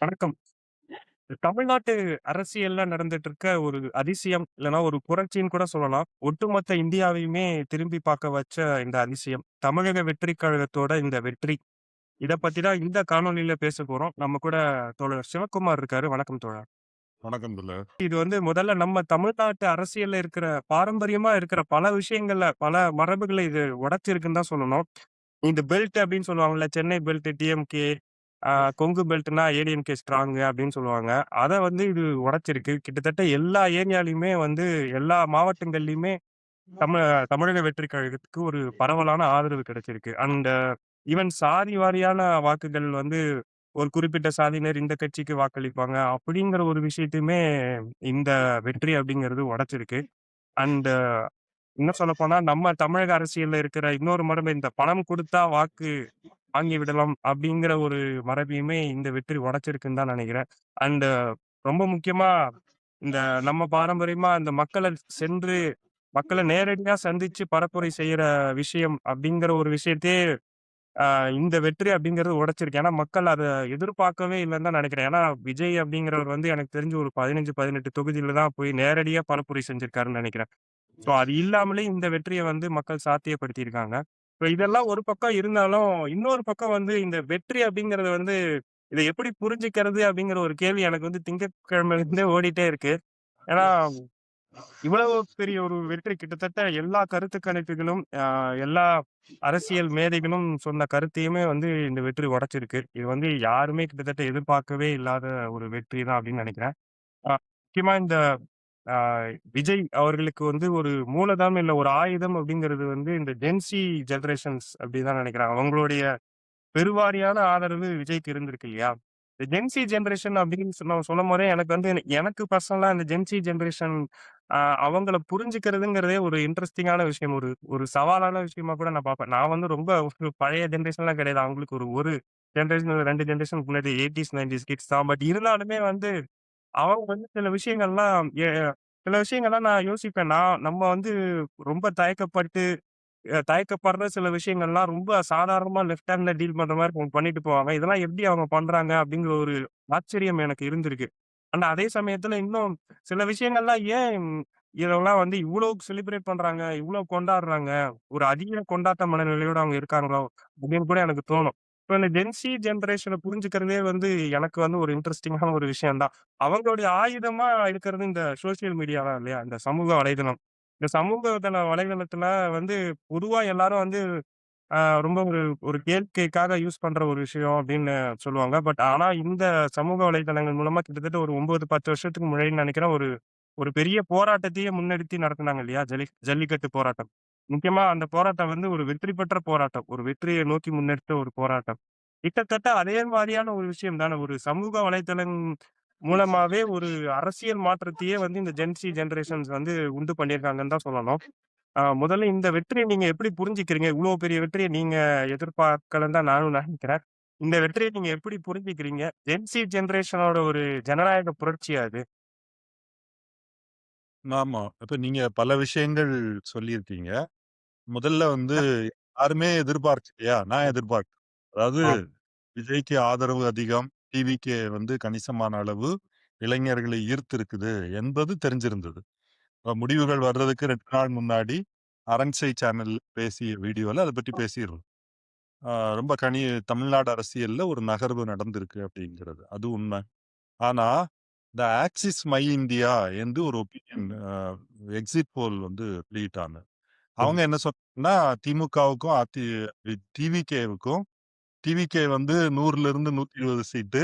வணக்கம். தமிழ்நாட்டு அரசியல்ல நடந்துட்டு இருக்க ஒரு அதிசயம், இல்லன்னா ஒரு புரட்சின்னு கூட சொல்லலாம். ஒட்டுமொத்த இந்தியாவையுமே திரும்பி பார்க்க வச்ச இந்த அதிசயம். தமிழக வெற்றிக் கழகத்தோட இந்த வெற்றி. இத பத்தி தான் இந்த காணொளியில பேசப் போறோம். நம்ம கூட தோழர் சிவக்குமார் இருக்காரு. வணக்கம் தோழர். வணக்கம் தோழர். இது முதல்ல நம்ம தமிழ்நாட்டு அரசியல்ல இருக்கிற பாரம்பரியமா இருக்கிற பல விஷயங்கள்ல, பல மரபுகள இது உடைச்சிருக்குன்னு தான் சொல்லணும். இந்த பெல்ட் அப்படின்னு சொல்லுவாங்கல்ல. சென்னை பெல்ட் டிஎம்கே, ஆ கொங்கு பெல்ட்னா ஏடிஎம்கே ஸ்ட்ராங் அப்படின்னு சொல்லுவாங்க. அத இது உடைச்சிருக்கு. கிட்டத்தட்ட எல்லா ஏரியாலயுமே எல்லா மாவட்டங்கள்லயுமே தமி தமிழக வெற்றிக் கழகத்துக்கு ஒரு பரவலான ஆதரவு கிடைச்சிருக்கு. அண்ட் ஈவன் சாதி வாரியான வாக்குகள் ஒரு குறிப்பிட்ட சாதியினர் இந்த கட்சிக்கு வாக்களிப்பாங்க. அப்படிங்கிற ஒரு விஷயத்தையுமே இந்த வெற்றி அப்படிங்கிறது உடைச்சிருக்கு. அண்ட் இன்னும் சொல்லப்போனா, நம்ம தமிழக அரசியல்ல இருக்கிற இன்னொரு மரபு இந்த பணம் குடுத்தா வாக்கு வாங்கி விடலாம் அப்படிங்கிற ஒரு மரபையுமே இந்த வெற்றி உடைச்சிருக்குன்னு தான் நினைக்கிறேன். அண்ட் ரொம்ப முக்கியமா இந்த நம்ம பாரம்பரியமா இந்த சென்று மக்கள நேரடியா சந்திச்சு பரப்புரை செய்யற விஷயம் அப்படிங்கிற ஒரு விஷயத்தையே அ இந்த வெற்றி அப்படிங்கிறது உடைச்சிருக்கு. ஏன்னா மக்கள் அத எதிர்பார்க்கவே இல்லன்னு தான் நினைக்கிறேன். ஏன்னா விஜய் அப்படிங்கிறவர் எனக்கு தெரிஞ்சு ஒரு 15, 18 தொகுதியில தான் போய் நேரடியா பரப்புரை செஞ்சிருக்காருன்னு நினைக்கிறேன். ஸோ அது இல்லாமலே இந்த வெற்றிய மக்கள் சாத்தியப்படுத்தியிருக்காங்க. இப்ப இதெல்லாம் ஒரு பக்கம் இருந்தாலும், இன்னொரு பக்கம் இந்த வெற்றி அப்படிங்கிறது இத எப்படி புரிஞ்சுக்கிறது அப்படிங்கிற ஒரு கேள்வி எனக்கு திங்கட்கிழமையிலிருந்தே ஓடிட்டே இருக்கு. ஏன்னா, இவ்வளவு பெரிய ஒரு வெற்றி கிட்டத்தட்ட எல்லா கருத்து கணிப்புகளும், எல்லா அரசியல் மேதைகளும் சொன்ன கருத்தையுமே இந்த வெற்றி உடைச்சிருக்கு. இது யாருமே கிட்டத்தட்ட எதிர்பார்க்கவே இல்லாத ஒரு வெற்றி தான் அப்படின்னு நினைக்கிறேன். முக்கியமா இந்த ஆ விஜய் அவர்களுக்கு ஒரு மூலதனம் இல்ல ஒரு ஆயுதம் அப்படிங்கிறது இந்த ஜென்ஸி ஜெனரேஷன்ஸ் அப்படிதான் நினைக்கிறேன். அவங்களுடைய பெருவாரியான ஆதரவு விஜய்க்கு இருந்திருக்கு இல்லையா? இந்த ஜென்ஸி ஜெனரேஷன் அப்படின்னு சொல்லும்போதே எனக்கு எனக்கு பர்சனலா இந்த ஜென்ஸி ஜெனரேஷன் அ அவங்கள புரிஞ்சுக்கிறதுங்கிறதே ஒரு இன்ட்ரஸ்டிங்கான விஷயம். ஒரு ஒரு சவாலான விஷயமா கூட நான் பார்ப்பேன். நான் ரொம்ப ஒரு பழைய ஜெனரேஷன்லாம் கிடையாது. அவங்களுக்கு ஒரு ஒரு ஜெனரேஷன் 2 ஜெனரேஷனுக்கு முன்னாடி 80ஸ், 90ஸ் கிட்ஸ் தான். பட் இருந்தாலுமே அவங்க சில விஷயங்கள்லாம் சில விஷயங்கள்லாம் நான் யோசிப்பேன். நம்ம ரொம்ப தயக்கப்படுற சில விஷயங்கள்லாம் ரொம்ப சாதாரணமா லெஃப்ட் ஹேண்ட்ல டீல் பண்ற மாரி அவங்க பண்ணிட்டு போவாங்க. இதெல்லாம் எப்படி அவங்க பண்றாங்க? அப்படிங்கிற ஒரு ஆச்சரியம் எனக்கு இருந்திருக்கு. ஆனா அதே சமயத்துல இன்னும் சில விஷயங்கள்லாம் ஏன் இதெல்லாம் இவ்ளோ செலிப்ரேட் பண்றாங்க? இவ்ளோ கொண்டாடுறாங்க? ஒரு அதிக கொண்டாட்ட மனநிலையோட அவங்க இருக்காங்களோ? அப்படின்னு கூட எனக்கு தோணும். இப்ப இந்த ஜென்ஸி ஜெனரேஷன புரிஞ்சுக்கிறதே எனக்கு ஒரு இன்ட்ரஸ்டிங்கான ஒரு விஷயம் தான். அவங்களுடைய ஆயுதமா இருக்கிறது இந்த சோசியல் மீடியா தான் இல்லையா? இந்த சமூக வலைதளம். இந்த சமூக வலைதளத்துல பொதுவா எல்லாரும் அ ரொம்ப ஒரு ஒரு கேளிக்கைக்காக யூஸ் பண்ற ஒரு விஷயம் அப்படின்னு சொல்லுவாங்க. பட் ஆனா இந்த சமூக வலைதளங்கள் மூலமா கிட்டத்தட்ட ஒரு 9, 10 வருஷத்துக்கு முன்னாடின்னு நெனைக்கிறேன். ஒரு ஒரு பெரிய போராட்டத்தையே முன்னெடுத்து நடத்துனாங்க இல்லையா? ஜல்லிக்கட்டு போராட்டம். முக்கியமா அந்த போராட்டம் ஒரு வெற்றி பெற்ற போராட்டம். ஒரு வெற்றியை நோக்கி முன்னெடுத்த ஒரு போராட்டம். கிட்டத்தட்ட அதே மாரியான ஒரு விஷயம் தானே. ஒரு சமூக வலைதளம் மூலமாவே ஒரு அரசியல் மாற்றத்தையே இந்த ஜென்ஸி ஜெனரேஷன்ஸ் உண்டு பண்ணியிருக்காங்கன்னு தான் சொல்லணும். முதல்ல இந்த வெற்றிய நீங்க எப்படி புரிஞ்சுக்கிறீங்க? இவ்ளோ பெரிய வெற்றிய நீங்க எதிர்பார்க்கலன்னு தான் நானும் நெனைக்கிறேன். இந்த வெற்றிய நீங்க எப்படி புரிஞ்சுக்கிறீங்க? ஜென்ஸி ஜெனரேஷனோட ஒரு ஜனநாயக புரட்சியா இது? ஆமா. இப்ப நீங்க பல விஷயங்கள் சொல்லியிருக்கீங்க. முதல்ல யாருமே எதிர்பார்க்கலையா? நான் எதிர்பார்க்கிறேன். அதாவது ஆ. விஜய்க்கு ஆதரவு அதிகம். டிவிகே கணிசமான அளவு இளைஞர்களை ஈர்த்திருக்குது என்பது தெரிஞ்சிருந்தது. முடிவுகள் வர்றதுக்கு 2 நாள் முன்னாடி அரண்சை சேனல் பேசிய வீடியோல அத பத்தி பேசியிருந்தோம். அ ரொம்ப தமிழ்நாடு அரசியல்ல ஒரு நகர்வு நடந்திருக்கு அப்படிங்கிறது. அது உண்ம. ஆனா, இந்த ஆக்சிஸ் மை இந்தியா என்று ஒரு ஒப்பீனியன் எக்ஸிட் போல் வெளியிட்டாங்க. அவங்க ம். என்ன சொன்னாங்கன்னா, திமுகவுக்கும் டிவிகேவுக்கும் டிவிகே 100லிருந்து 120 சீட்டு,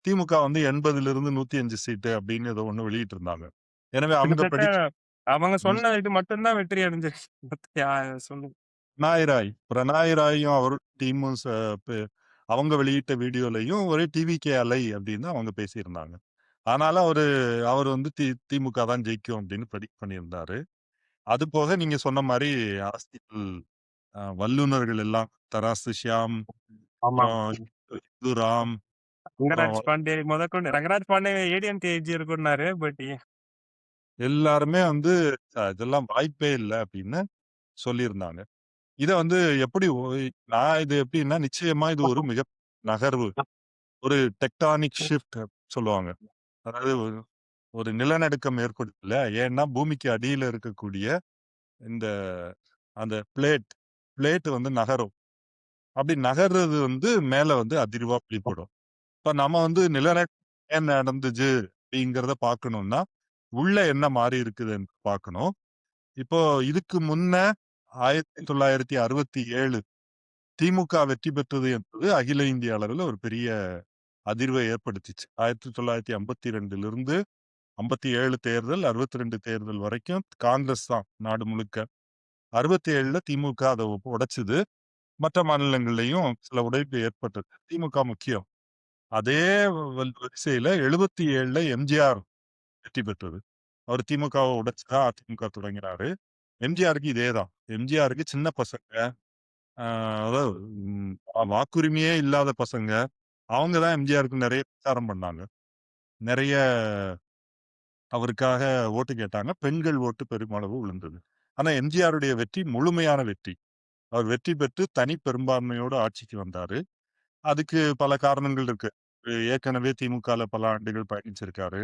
திமுக 80லிருந்து 105 சீட்டு அப்படின்னு ஏதோ ஒண்ணு வெளியிட்டிருந்தாங்க. எனவே அவங்க கிட்டத்தட்ட அவங்க ம். சொன்ன இது மட்டும் தான் வெற்றி அடைஞ்சிருக்கு. சொல்லுங்க. பினராயி ராயும் அவரும் டீமும் பெ அவங்க வெளியிட்ட வீடியோலயும் ஒரே டிவிகே அலை அப்படின்னு அவங்க பேசியிருந்தாங்க. ஆனாலும் அவர் திமுக தான் ஜெயிக்கும் அப்படின்னு பிரெடிக்ட் பண்ணியிருந்தாரு. அது போக நீங்க சொன்ன மாரி அரசியல் வல்லுனர்கள் எல்லாம் தராசு ஷியாம், ஆமாம். அப்புறம் இது ராம், அப்புறம் ரங்கராஜ் பாண்டே முதற்கொண்டு ரங்கராஜ் பாண்டே ஏடிஎம்கே ஏஜி இருக்கும்னாரு. பட் எல்லாருமே இதெல்லாம் வாய்ப்பே இல்ல அப்படின்னு சொல்லியிருந்தாங்க. இத எப்படி நான் இது எப்படின்னா, நிச்சயமா இது ஒரு மிக நகர்வு. ஒரு டெக்டானிக் ஷிஃப்ட் சொல்லுவாங்க. அதாவது ஒரு ஒரு நிலநடுக்கம் ஏற்படுதுல்ல. ஏன்னா பூமிக்கு அடியில இருக்கக்கூடிய இந்த அந்த பிளேட் வந்து நகரும். அப்படி நகர்றது வந்து மேல வந்து அதிர்வா வெளிப்படும். இப்ப நம்ம வந்து நிலநடுக்கம் ஏன் நடந்துச்சு அப்படிங்கிறத பார்க்கணும்னா, உள்ள என்ன மாறி இருக்குதுன்னு பார்க்கணும். இப்போ இதுக்கு முன்ன 1967 திமுக வெற்றி பெற்றது என்பது அகில இந்திய அளவுல ஒரு பெரிய அதிர்வை ஏற்படுத்திச்சு. 1952லிருந்து 57 தேர்தல், 62 தேர்தல் வரைக்கும் காங்கிரஸ் தான் நாடு முழுக்க. 67ல திமுக அத உடைச்சது. மற்ற மாநிலங்கள்லயும் சில உடைப்பு ஏற்பட்டது. திமுக முக்கியம். அதே வரிசையில 77ல எம்ஜிஆர் வெற்றி பெற்றது. அவர் திமுகவ உடைச்சு தான் அதிமுக தொடங்கினாரு. எம்ஜிஆருக்கு இதேதான். எம்ஜிஆருக்கு சின்ன பசங்க, அ அதாவது வாக்குரிமையே இல்லாத பசங்க, அவங்க தான் எம்ஜிஆருக்கு நெறைய பிரச்சாரம் பண்ணாங்க. நெறைய அவருக்காக ஓட்டு கேட்டாங்க. பெண்கள் ஓட்டு பெருமளவு விழுந்தது. ஆனா எம்ஜிஆருடைய வெற்றி முழுமையான வெற்றி. அவர் வெற்றி பெற்று தனி பெரும்பான்மையோடு ஆட்சிக்கு வந்தாரு. அதுக்கு பல காரணங்கள் இருக்கு. ஏற்கனவே திமுகல பல ஆண்டுகள் பயணிச்சிருக்காரு.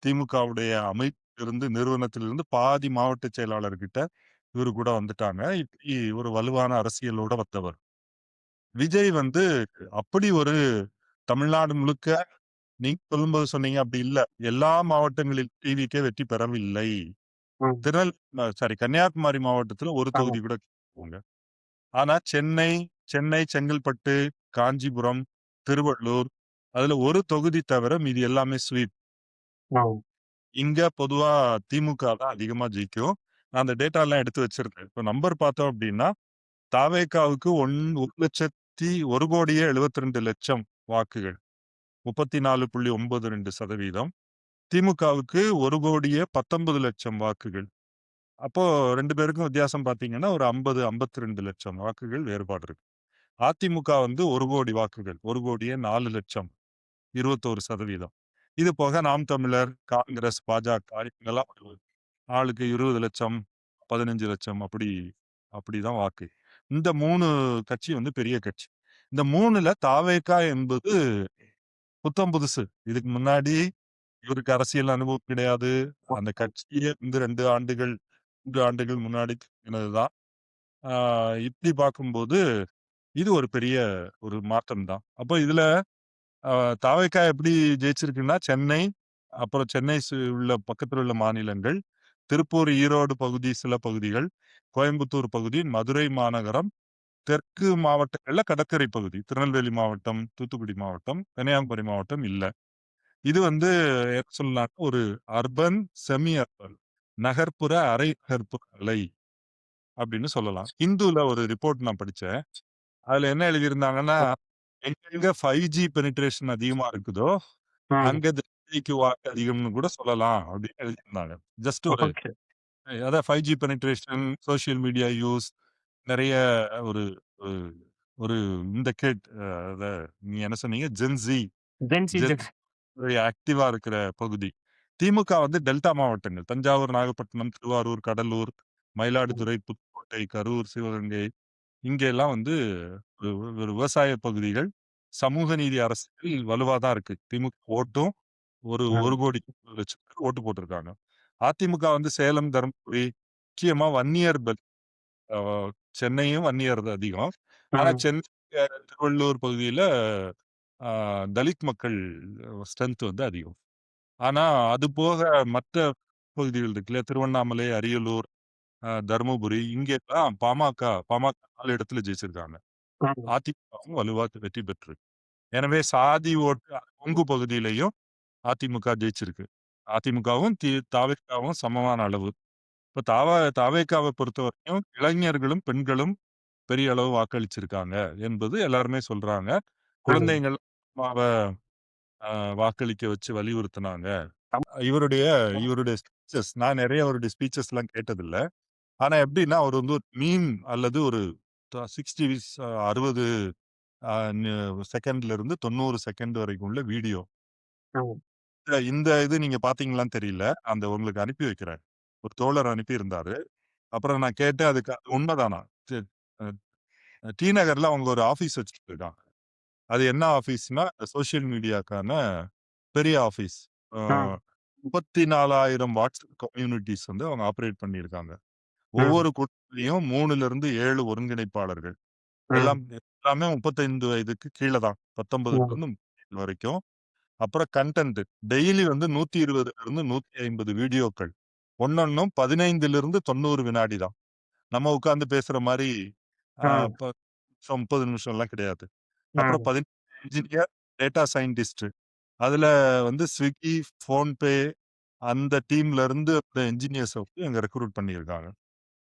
திமுகவுடைய அமைப்பிலிருந்து நிறுவனத்திலிருந்து பாதி மாவட்ட செயலாளர்கிட்ட இவரு கூட வந்துட்டாங்க. இப்படி ஒரு வலுவான அரசியலோட வந்தவர். விஜய் வந்து அப்படி ஒரு தமிழ்நாடு முழுக்க நீங்க சொல்லும்போது சொன்னீங்க அப்படி இல்ல. எல்லா மாவட்டங்களில் டிவிக்கே வெற்றி பெறவில்லை. ம். கன்னியாகுமரி மாவட்டத்துல ஒரு ஆமா. தொகுதி கூட போங்க. ஆனா சென்னை, செங்கல்பட்டு, காஞ்சிபுரம், திருவள்ளூர் அதுல ஒரு தொகுதி தவிர மீதி எல்லாமே ஸ்வீப். ஆமா. இங்க பொதுவா திமுக தான் அதிகமா ஜெயிக்கும். நான் அந்த டேட்டாலாம் எடுத்து வச்சிருக்கேன். இப்ப நம்பர் பார்த்தோம் அப்படின்னா, தாவேகாவுக்கு 1,01,72,00,000 வாக்குகள். 34.92%. திமுகவுக்கு 1,19,00,000 வாக்குகள். அப்போ 2 பேருக்கும் வித்தியாசம் பார்த்தீங்கன்னா, ஒரு 50, 52,00,000 வாக்குகள் வேறுபாடு இருக்கு. அதிமுக வந்து 1,00,00,000 வாக்குகள். 1,04,00,000 21%. இது போக நாம் தமிழர், காங்கிரஸ், பாஜக இவங்கெல்லாம் ஆளுக்கு 20,00,000, 15,00,000 அப்படிதான் வாக்கு. இந்த 3 கட்சி வந்து பெரிய கட்சி. இந்த 3ல தாவேகா என்பது புத்தம் புதுசு. இதுக்கு முன்னாடி இவருக்கு அரசியல் அனுபவம் கிடையாது. அந்த கட்சியே வந்து 3 ஆண்டுகள் முன்னாடி தொடங்கினதுதான். ஆ இப்படி பார்க்கும்போது, இது ஒரு பெரிய ஒரு மாற்றம் தான். அப்போ இதுல அ தாவேக்கா எப்படி ஜெயிச்சிருக்குன்னா, சென்னை, அப்புறம் சென்னை உள்ள பக்கத்துல உள்ள மாநிலங்கள், திருப்பூர், ஈரோடு பகுதி சில பகுதிகள், கோயம்புத்தூர் பகுதி, மதுரை மாநகரம், தெற்கு மாவட்டங்கள்ல கடற்கரை பகுதி. திருநெல்வேலி மாவட்டம், தூத்துக்குடி மாவட்டம், கன்னியாகுமரி மாவட்டம் இல்ல. இது வந்து என்ன சொல்லலாம்னா, ஒரு அர்பன், செமி அர்பன். நகர்ப்புற, அரை நகர்ப்புற அலை அப்படின்னு சொல்லலாம். ஹிந்துல ஒரு ரிப்போர்ட் நான் படிச்சேன். அதுல என்ன எழுதியிருந்தாங்கன்னா, எங்கெங்க 5G பெனிட்ரேஷன் அதிகமா இருக்குதோ, ம். அங்க திராவிடைக்கு வாக்கு அதிகம்னு கூட சொல்லலாம் அப்படின்னு எழுதியிருந்தாங்க. ஜஸ்ட் ஒரு ஓகே. அதான் 5G penetration, social media use நெறைய ஒரு ஒரு ஒரு இந்த கிட் அத நீங்க என்ன சொன்னீங்க? ஜென்ஸி ஜென்சி ஜென் ஜென் ஆக்டிவா இருக்கிற பகுதி. திமுக வந்து டெல்டா மாவட்டங்கள். தஞ்சாவூர், நாகப்பட்டினம், திருவாரூர், கடலூர், ம். மயிலாடுதுறை, புதுக்கோட்டை, கரூர், சிவகங்கை இங்க எல்லாம் வந்து ஒரு ஒரு விவசாய பகுதிகள். சமூக நீதி அரசியல் வலுவா தான் இருக்கு. திமுக ஓட்டும் ஒரு ம். 1,00,00,000 பேர் ஓட்டு போட்டிருக்காங்க. அதிமுக வந்து சேலம், தருமபுரி முக்கியமா வன்னியர் பெல்ட். அ சென்னையும் வன்னியர் தான் அதிகம். ஆனா ம். சென்னை, திருவள்ளூர் பகுதியில அ தலித் மக்கள் ஸ்ட்ரென்த் வந்து அதிகம். ஆனா அது போக மற்ற பகுதிகள் இருக்குல்ல, திருவண்ணாமலை, அரியலூர், தருமபுரி இங்கெல்லாம் பாமக 4 இடத்துல ஜெயிச்சிருக்காங்க. ம். அதிமுகவும் வலுவா வெற்றி பெற்றிருக்கு. எனவே சாதி ஓட்டு கொங்கு பகுதியிலயும் அதிமுக ஜெயிச்சிருக்கு. அதிமுகவும், தாவேக்காவும் சமமான அளவு. இப்ப தாவேக்காவ பொறுத்தவரைக்கும் இளைஞர்களும், பெண்களும் பெரிய அளவு வாக்களிச்சிருக்காங்க என்பது எல்லாருமே சொல்றாங்க. ம். குழந்தைகள் அம்மாவ வாக்களிக்க வச்சு வலியுறுத்துனாங்க. ஆமா. இவருடைய இவருடைய ஸ்பீச்சஸ் நான் நெறைய அவருடைய ஸ்பீச்சஸ்லாம் கேட்டதில்ல. ஆனா எப்படின்னா, அவர் வந்து ஒரு மீம் அல்லது ஒரு 60 60 அ நு செகண்ட்ல இருந்து 90 செகண்ட் வரைக்கும் உள்ள வீடியோ. ம். இந்த இது நீங்க பார்த்தீங்களான்னு தெரியல. அந்த உங்களுக்கு அனுப்பி வைக்கிறேன். ஒரு தோழர் அனுப்பியிருந்தாரு. அப்புறம் நான் கேட்டேன் அதுக்கு அது உண்மதானா? டி அ டி நகர்ல அவங்க ஒரு ஆஃபீஸ் வச்சுட்டு இருக்காங்க. அது என்ன ஆஃபீஸ்னா, சோசியல் மீடியாக்கான பெரிய ஆஃபீஸ். அ ம், 34,000 வாட்ஸ்அப் கம்யூனிட்டீஸ் வந்து அவங்க ஆப்பரேட் பண்ணியிருக்காங்க. ம், ஒவ்வொரு குழுவிலயும் 3லிருந்து 7 ஒருங்கிணைப்பாளர்கள். ம், எல்லாமே 35 வயதுக்கு கீழ தான். ம், 19லிருந்து 37 வரைக்கும். அப்புறம் கன்டென்ட் டெய்லி வந்து 120லிருந்து 150 வீடியோக்கள். ஒண்ணொண்ணும் 15லிருந்து 90 வினாடி தான். நம்ம உட்கார்ந்து பேசுற மாரி ம், இப்ப 30 நிமிஷம்லாம் கிடையாது. அப்புறம் ம், 15 என்ஜினியர், டேட்டா சயின்டிஸ்ட். அதுல வந்து Swiggy, PhonePe அந்த டீம்ல இருந்து அந்த என்ஜினியர்ஸ வந்து அங்க ரெக்ரூட் பண்ணியிருக்காங்க.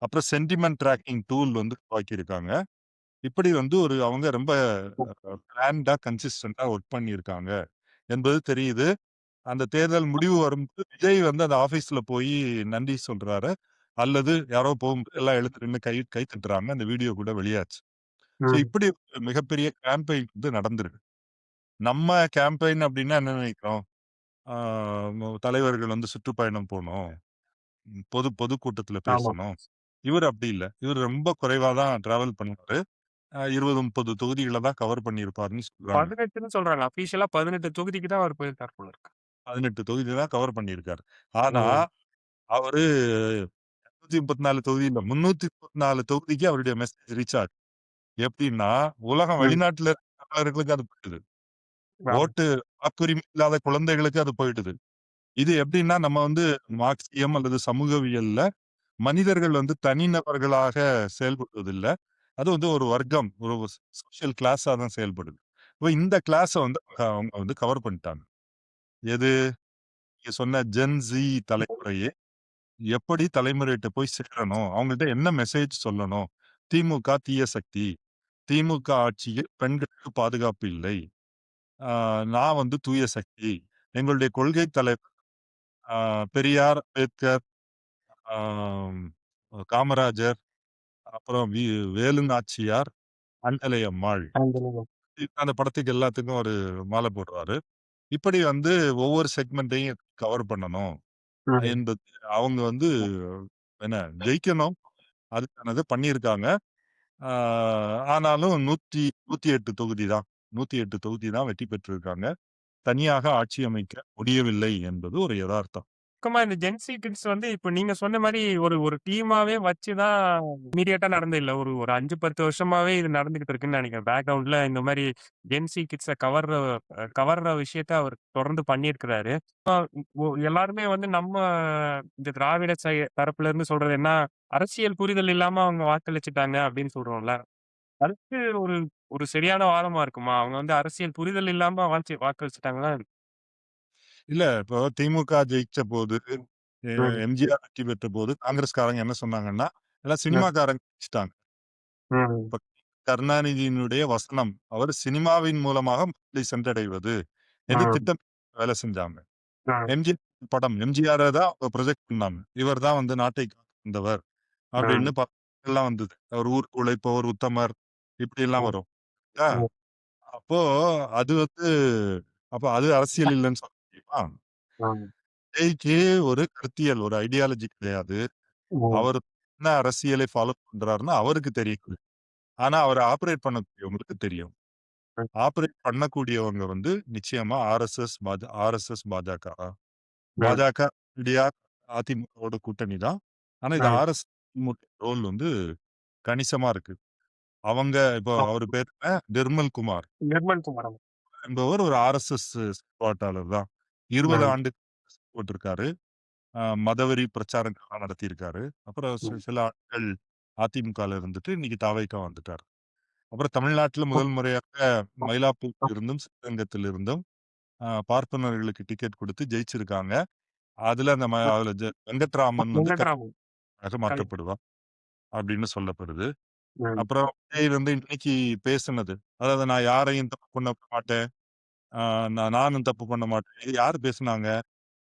அப்புறம் சென்டிமென்ட் ட்ராக்கிங் டூல் வந்து உருவாக்கியிருக்காங்க. இப்படி வந்து அவங்க ரொம்ப பிளான்டா, கன்சிஸ்டன்ட்டா ஒர்க் பண்ணியிருக்காங்க என்பது தெரியுது. அந்த தேர்தல் முடிவு வரும்போது விஜய் வந்து அந்த ஆபீஸ்ல போயி நன்றி சொல்றாரு. அல்லது யாரோ போகும்போது எல்லாம் எழுந்து நின்னு கை கை தட்டுறாங்க. அந்த வீடியோ கூட வெளியாச்சு. ம். இப்படி ஒரு மிகப்பெரிய கேம்பெயின் வந்து நடந்திருக்கு. நம்ம கேம்பெயின் அப்டின்னா என்ன நினைக்கிறோம்? ஆ தலைவர்கள் வந்து சுற்றுப்பயணம் போணும். பொதுக்கூட்டத்துல ஆமா. பேசணும். இவரு அப்படி இல்ல. இவரு ரொம்ப குறைவா தான் டிராவல் பண்ணுவாரு. 20, 30 தொகுதிகள தான் கவர் பண்ணியிருப்பாருன்னு சொல்றாங்க. 18ன்னு சொல்றாங்க. அஃபிஷியலா 18 தொகுதிக்கு தான் அவர் போயிருக்கார் போல இருக்கு. 18 தொகுதி தான் கவர் பண்ணியிருக்காரு. ஆனா, ம், அவரு 234 தொகுதி இல்ல. 334 தொகுதிக்கு அவருடைய மெசேஜ் ரீச் ஆச்சு. எப்படின்னா, உலகம் ம். வெளிநாட்டுல இருக்கிற தமிழர்களுக்கு அது போயிடுது. ஆமா. ஓட்டு வாக்குரிமை இல்லாத குழந்தைகளுக்கு அது போயிடுது. இது எப்படின்னா, நம்ம வந்து மார்க்சியம் அல்லது சமூகவியல்ல மனிதர்கள் வந்து தனிநபர்களாக செயல்படுவதில்ல. அது வந்து ஒரு வர்க்கம், ஒரு சோசியல் கிளாஸா தான் செயல்படுது. இப்ப இந்த கிளாஸ வந்து அவங்க வந்து கவர் பண்ணிட்டாங்க. எது? நீங்க சொன்ன ஜென் ஸி தலைமுறையே எப்படி தலைமுறைட்ட போய் சேரணும்? அவங்கள்ட்ட என்ன மெசேஜ் சொல்லணும்? திமுக தீய சக்தி. திமுக ஆட்சியில் பெண்களுக்கு பாதுகாப்பு இல்லை. ஆ நான் வந்து தூய சக்தி. எங்களுடைய கொள்கை தலைவர் பெரியார், அம்பேத்கர், ஆம் காமராஜர், அப்புறம் வேலு நாச்சியார், அண்ணலை அம்மாள். ஆங்கிலம். அந்த படத்துக்கு எல்லாத்துக்கும் ஒரு மாலை போடுவாரு. இப்படி வந்து ஒவ்வொரு செக்மென்ட்டையும் கவர் பண்ணணும் ம். என்பது அவங்க வந்து என்ன ஜெயிக்கணும். அதுக்கானத பண்ணியிருக்காங்க. ஆ ஆனாலும் 108 தொகுதி தான். 108 தொகுதி தான் வெற்றி பெற்றிருக்காங்க. தனியாக ஆட்சி அமைக்க முடியவில்லை என்பது ஒரு எதார்த்தம். வழக்கமா இந்த ஜென்ஸி கிட்ஸ் வந்து இப்ப நீங்க சொன்ன மாரி ஒரு ஒரு டீமாவே வச்சு தான் இம்மீடியட்டா நடந்தது இல்ல. ஒரு ஒரு 5, 10 வருஷமாவே இது நடந்துகிட்டு இருக்குன்னு நெனைக்கிறேன். பேக்கிரவுண்ட்ல இந்த மாரி ஜென்ஸி கிட்ஸ கவர்ற விஷயத்த அவர் தொடர்ந்து பண்ணியிருக்கிறாரு. எல்லாருமே வந்து நம்ம இந்த திராவிட தரப்புல இருந்து சொல்றது என்ன, அரசியல் புரிதல் இல்லாம அவங்க வாக்களிச்சுட்டாங்க அப்படின்னு சொல்றோம்ல. அதுக்கு ஒரு ஒரு சரியான வாதமா இருக்குமா? அவங்க வந்து அரசியல் புரிதல் இல்லாம வாக்களிச்சுட்டாங்களா? இல்ல இப்போ திமுக ஜெயிச்சபோது, ம், எம்ஜிஆர் வெற்றி பெற்றபோது காங்கிரஸ்காரங்க என்ன சொன்னாங்கன்னா, எல்லாம் ம், சினிமாக்காரங்க ஜெயிச்சுட்டாங்க. ம், இப்ப கருணாநிதியினுடைய வசனம், அவர் சினிமாவின் மூலமாக மக்களை சென்றடைவது என்று ம், திட்டம் வேலை செஞ்சாங்க. ம், எம்ஜிஆர் படம் எம்ஜிஆர தான் அவங்க ப்ரொஜெக்ட் பண்ணாங்க. இவர் தான் வந்து நாட்டை காக்கின்றவர் அப்படின்னு ம், எல்லாம் வந்தது. அவர் ஊருக்கு உழைப்பவர், உத்தமர் இப்படியெல்லாம் ம், வரும். ஆ ம், அப்போ அது வந்து அது அரசியல் இல்லன்னு சொல்ல முடியுமா? ம், விஜய்க்கு ஒரு கருத்தியல், ஒரு ஐடியாலஜி கிடையாது. ம், அவர் என்ன அரசியலை ஃபாலோ பண்றாருன்னு அவருக்கு தெரியும். ஆனா அவர ஆப்பரேட் பண்ணக்கூடியவங்களுக்கு தெரியும். ம், ஆப்பரேட் பண்ணக்கூடியவங்க வந்து நிச்சயமா ஆர்எஸ்எஸ், பாஜக. ம், பாஜக இந்தியா அதிமுகவோட கூட்டணி தான். ஆனா இது ம். ஆர்எஸ் ரோல் வந்து கணிசமா இருக்கு. அவங்க இப்போ ஆ, அவரு பேரு என்ன? நிர்மல் குமார் நிர்மல் குமரன். என்பவர் ஒரு ஆர்எஸ்எஸ் செயல்பாட்டாளர் தான். 20 ம், ஆண்டு போட்டிருக்காரு. மதவெறி பிரச்சாரங்கள்லாம் நடத்தியிருக்காரு. அப்புறம் ம். சில ஆட்கள் அதிமுகல இருந்துட்டு இன்னைக்கு தாவேக்கா வந்துட்டாரு. அப்புறம் தமிழ்நாட்டுல முதல் முறையாக மயிலாப்பூர்ல இருந்தும், சிவகங்கத்தில் இருந்தும் பார்ப்பனர்களுக்கு டிக்கெட் குடுத்து ஜெயிச்சிருக்காங்க. அதுல அந்த அதுல வெங்கட்ராமன் வந்து வெங்கட்ராமன். கலைஞராக கலை. மாற்றப்படுவார் அப்படின்னு சொல்லப்படுது. ம், அப்புறம் விஜய் வந்து இன்னைக்கு பேசுனது. அதாவது நான் யாரையும் தப்பு பண்ண மாட்டேன். ஆ நானும் தப்பு பண்ண மாட்டேன். இது யாரு பேசுனாங்க?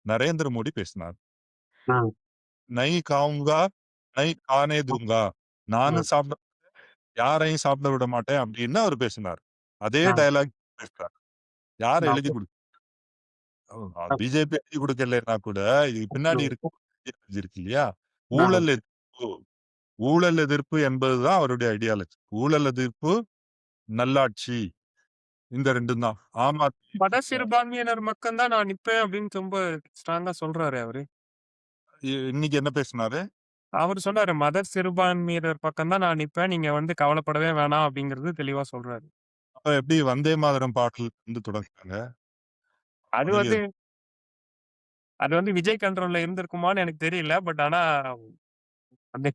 நரேந்திர மோடி பேசினார். ம், "நை காऊंगा, நை खाने दूंगा." ம். நானும் சாப்பிட யாரையும் சாப்பிட விட மாட்டேன் அப்படின்னு அவரு பேசினார். அதே ஆ, டயலாக் பேசுறார். யார் நான் எழுதி பிஜேபி எழுதி குடுக்கலைன்னா கூட, இதுக்கு பின்னாடி ம், இருக்கு இருக்கு இல்லையா? ம், ஊழல் எதிர்ப்பு ஊழல் எதிர்ப்பு என்பதுதான் அவருடைய ஐடியாலஜி. ஊழல் எதிர்ப்பு, நல்லாட்சி. இந்த 2ம் தான். ஆம் ஆத்மி மத சிறுபான்மையினர் பக்கம் தான் நான் நிப்பேன் அப்படின்னு ரொம்ப ஸ்ட்ராங்கா சொல்றாரு அவரு. இன்னைக்கு என்ன பேசினாரு? அவரு சொன்னாரு, "மத சிறுபான்மையினர் பக்கம் தான் நான் நிப்பேன். நீங்க வந்து கவலைப்படவே வேணாம்." அப்படிங்கிறது தெளிவா சொல்றாரு. அப்ப எப்படி வந்தே மாதரம் பாடல் வந்து தொடங்குனாங்க? அது அதுலயும் வந்து அது வந்து விஜய் கண்ட்ரோல்ல இருந்திருக்குமான்னு எனக்கு தெரியல. பட் ஆனா வந்து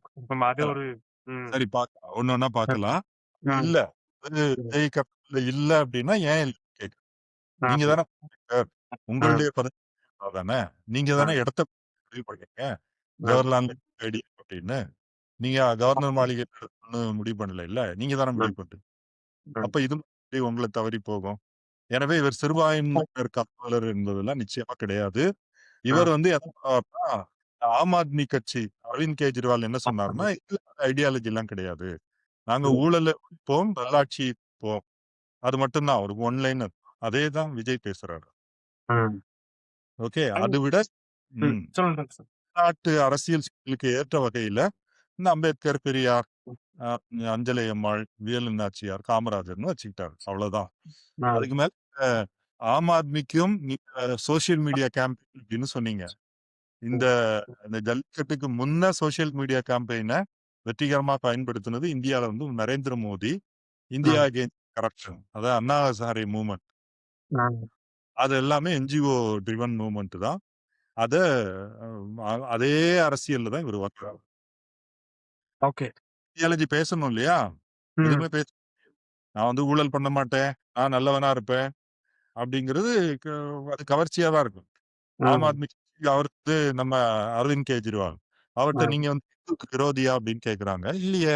அது ஒரு ம். சரி பார்க்கலாம். ஒண்ணொண்ணா ம். பார்க்கலாம். ம். இல்ல. அது ம். விஜய் கட்சில இல்ல அப்டின்னா ஏன் இல்ல கேட்கிறேன். நீங்க ம். தானே ஸ்பீக்கர். ம். உங்களுடைய பதவி தானே. நீங்க தானே ம். இடத்த முடிவு பண்ணீங்க. ம். ஜவஹர்லால் ஸ்டேடியம் அப்டின்னு. நீங்க கவர்னர் மாளிகை ஒண்ணும் முடிவு பண்ணலைல்ல. நீங்க தானே ம். முடிவு பண்றீங்க. ம். அப்ப இது எப்படி உங்கள தவறி போகும்? எனவே இவர் சிறுபான்மையினர் காப்பாளர் என்பதெல்லாம் நிச்சயமா கிடையாது. இவர் வந்து என்ன சொன்னார்ன்னா, ஆம் ஆத்மி கட்சி அரவிந்த் கெஜ்ரிவால் என்ன சொன்னார்ன்னா, "இல்ல ஐடியாலஜிலாம் கிடையாது. நாங்க ஊழல ஒழிப்போம், நல்லாட்சி இருப்போம்." அது மட்டும் தான். ஒரு ஒன் லைனர். அதே தான் விஜய் பேசுறாரு. ம். ஓகே. அது அது விட ம். ம். சொல்லுங்க சார். நாட்டு அரசியல் சூழலுக்கு ஏற்ற வகையில இந்த அம்பேத்கர், பெரியார், அ அஞ்சலை அம்மாள், வியலு நாச்சியார், காமராஜர்ன்னு வச்சுக்கிட்டாரு. அவ்வளோதான். ம். அதுக்கு மேல அ ஆம் ஆத்மிக்கும் சோசியல் மீடியா கேம்பெயின் அப்படின்னு சொன்னீங்க. இந்த ம். இந்த ஜல்லிக்கட்டுக்கு முன்ன சோசியல் மீடியா கேம்பெயின வெற்றிகரமா பயன்படுத்தினது இந்தியால வந்து நரேந்திர மோடி. இந்தியா ம். Against corruption. அதான் அண்ணா ஹசாரே மூவ்மெண்ட். ம். அது எல்லாமே என்ஜிஓ ட்ரிவன் மூவ்மெண்ட் தான். அத அதே அரசியல்ல தான் இவரு வர்றாரு. ஓகே. ஐடியாலஜி பேசணும் இல்லையா? ம். எதுவுமே நான் வந்து ஊழல் பண்ண மாட்டேன். நான் நல்லவனா இருப்பேன். அப்படிங்கிறது க அது கவர்ச்சியா தான் இருக்கும். ஆம் ம். ஆத்மி கட்சி அவர் வந்து நம்ம அரவிந்த் கெஜ்ரிவால். அவர்ட்ட ம். நீங்க வந்து இந்துக்கு விரோதியா அப்படின்னு கேட்கறாங்க. இல்லையே!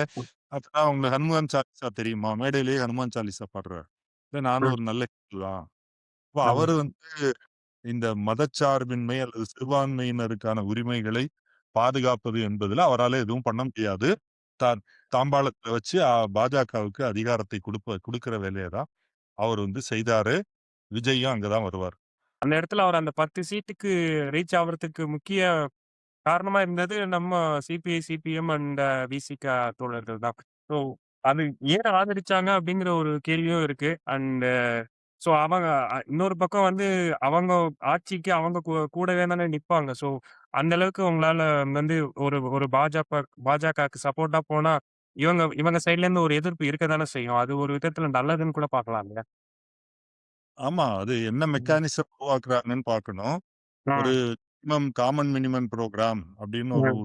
அப்ப உங்களுக்கு ஹனுமான் சாலிசா தெரியுமா? மேடையிலேயே ஹனுமான் சாலிசா பாடுறார். இல்ல நானும் ம். ஒரு நல்ல ஹிந்து தான். அப்ப ம். அவரு வந்து இந்த மதச்சார்பின்மை அல்லது சிறுபான்மையினருக்கான உரிமைகளை பாதுகாப்பது என்பதுல அவரால எதுவும் பண்ண முடியாது. தான் தாம்பாளத்துல வச்சு பாஜகவுக்கு அதிகாரத்தை குடுக்கிற வேலைய தான் அவர் வந்து செய்தாரு. விஜயும் அங்க தான் வருவார். அந்த இடத்துல அவர் அந்த 10 சீட்டுக்கு ரீச் ஆவறதுக்கு முக்கிய காரணமா இருந்தது நம்ம சிபிஐ, சிபிஎம் அண்ட் விசிக தோழர்கள் தான். ஸோ அது ஏன் ஆதரிச்சாங்க அப்படிங்கிற ஒரு கேள்வியும் இருக்கு. அண்ட் ஸோ அவங்க இன்னொரு பக்கம் வந்து அவங்க ஆட்சிக்கு அவங்க கூடவே தானே நிப்பாங்க. ஸோ அந்த அளவுக்கு உங்களால வந்து ஒரு ஒரு பாஜகக்கு சப்போர்ட்டா போனா, இவங்க இவங்க சைட்ல இருந்து ஒரு எதிர்ப்பு இருக்க தானே செய்யும். அது ஒரு விதத்துல நல்லதுன்னு கூட பார்க்கலாம் இல்லையா? ஆமா. அது என்ன ம். மெக்கானிசம் உருவாக்குறாங்கன்னு பார்க்கணும். ஒரு ம். காமன் மினிமம் புரோகிராம் அப்படின்னு ஒரு ம்.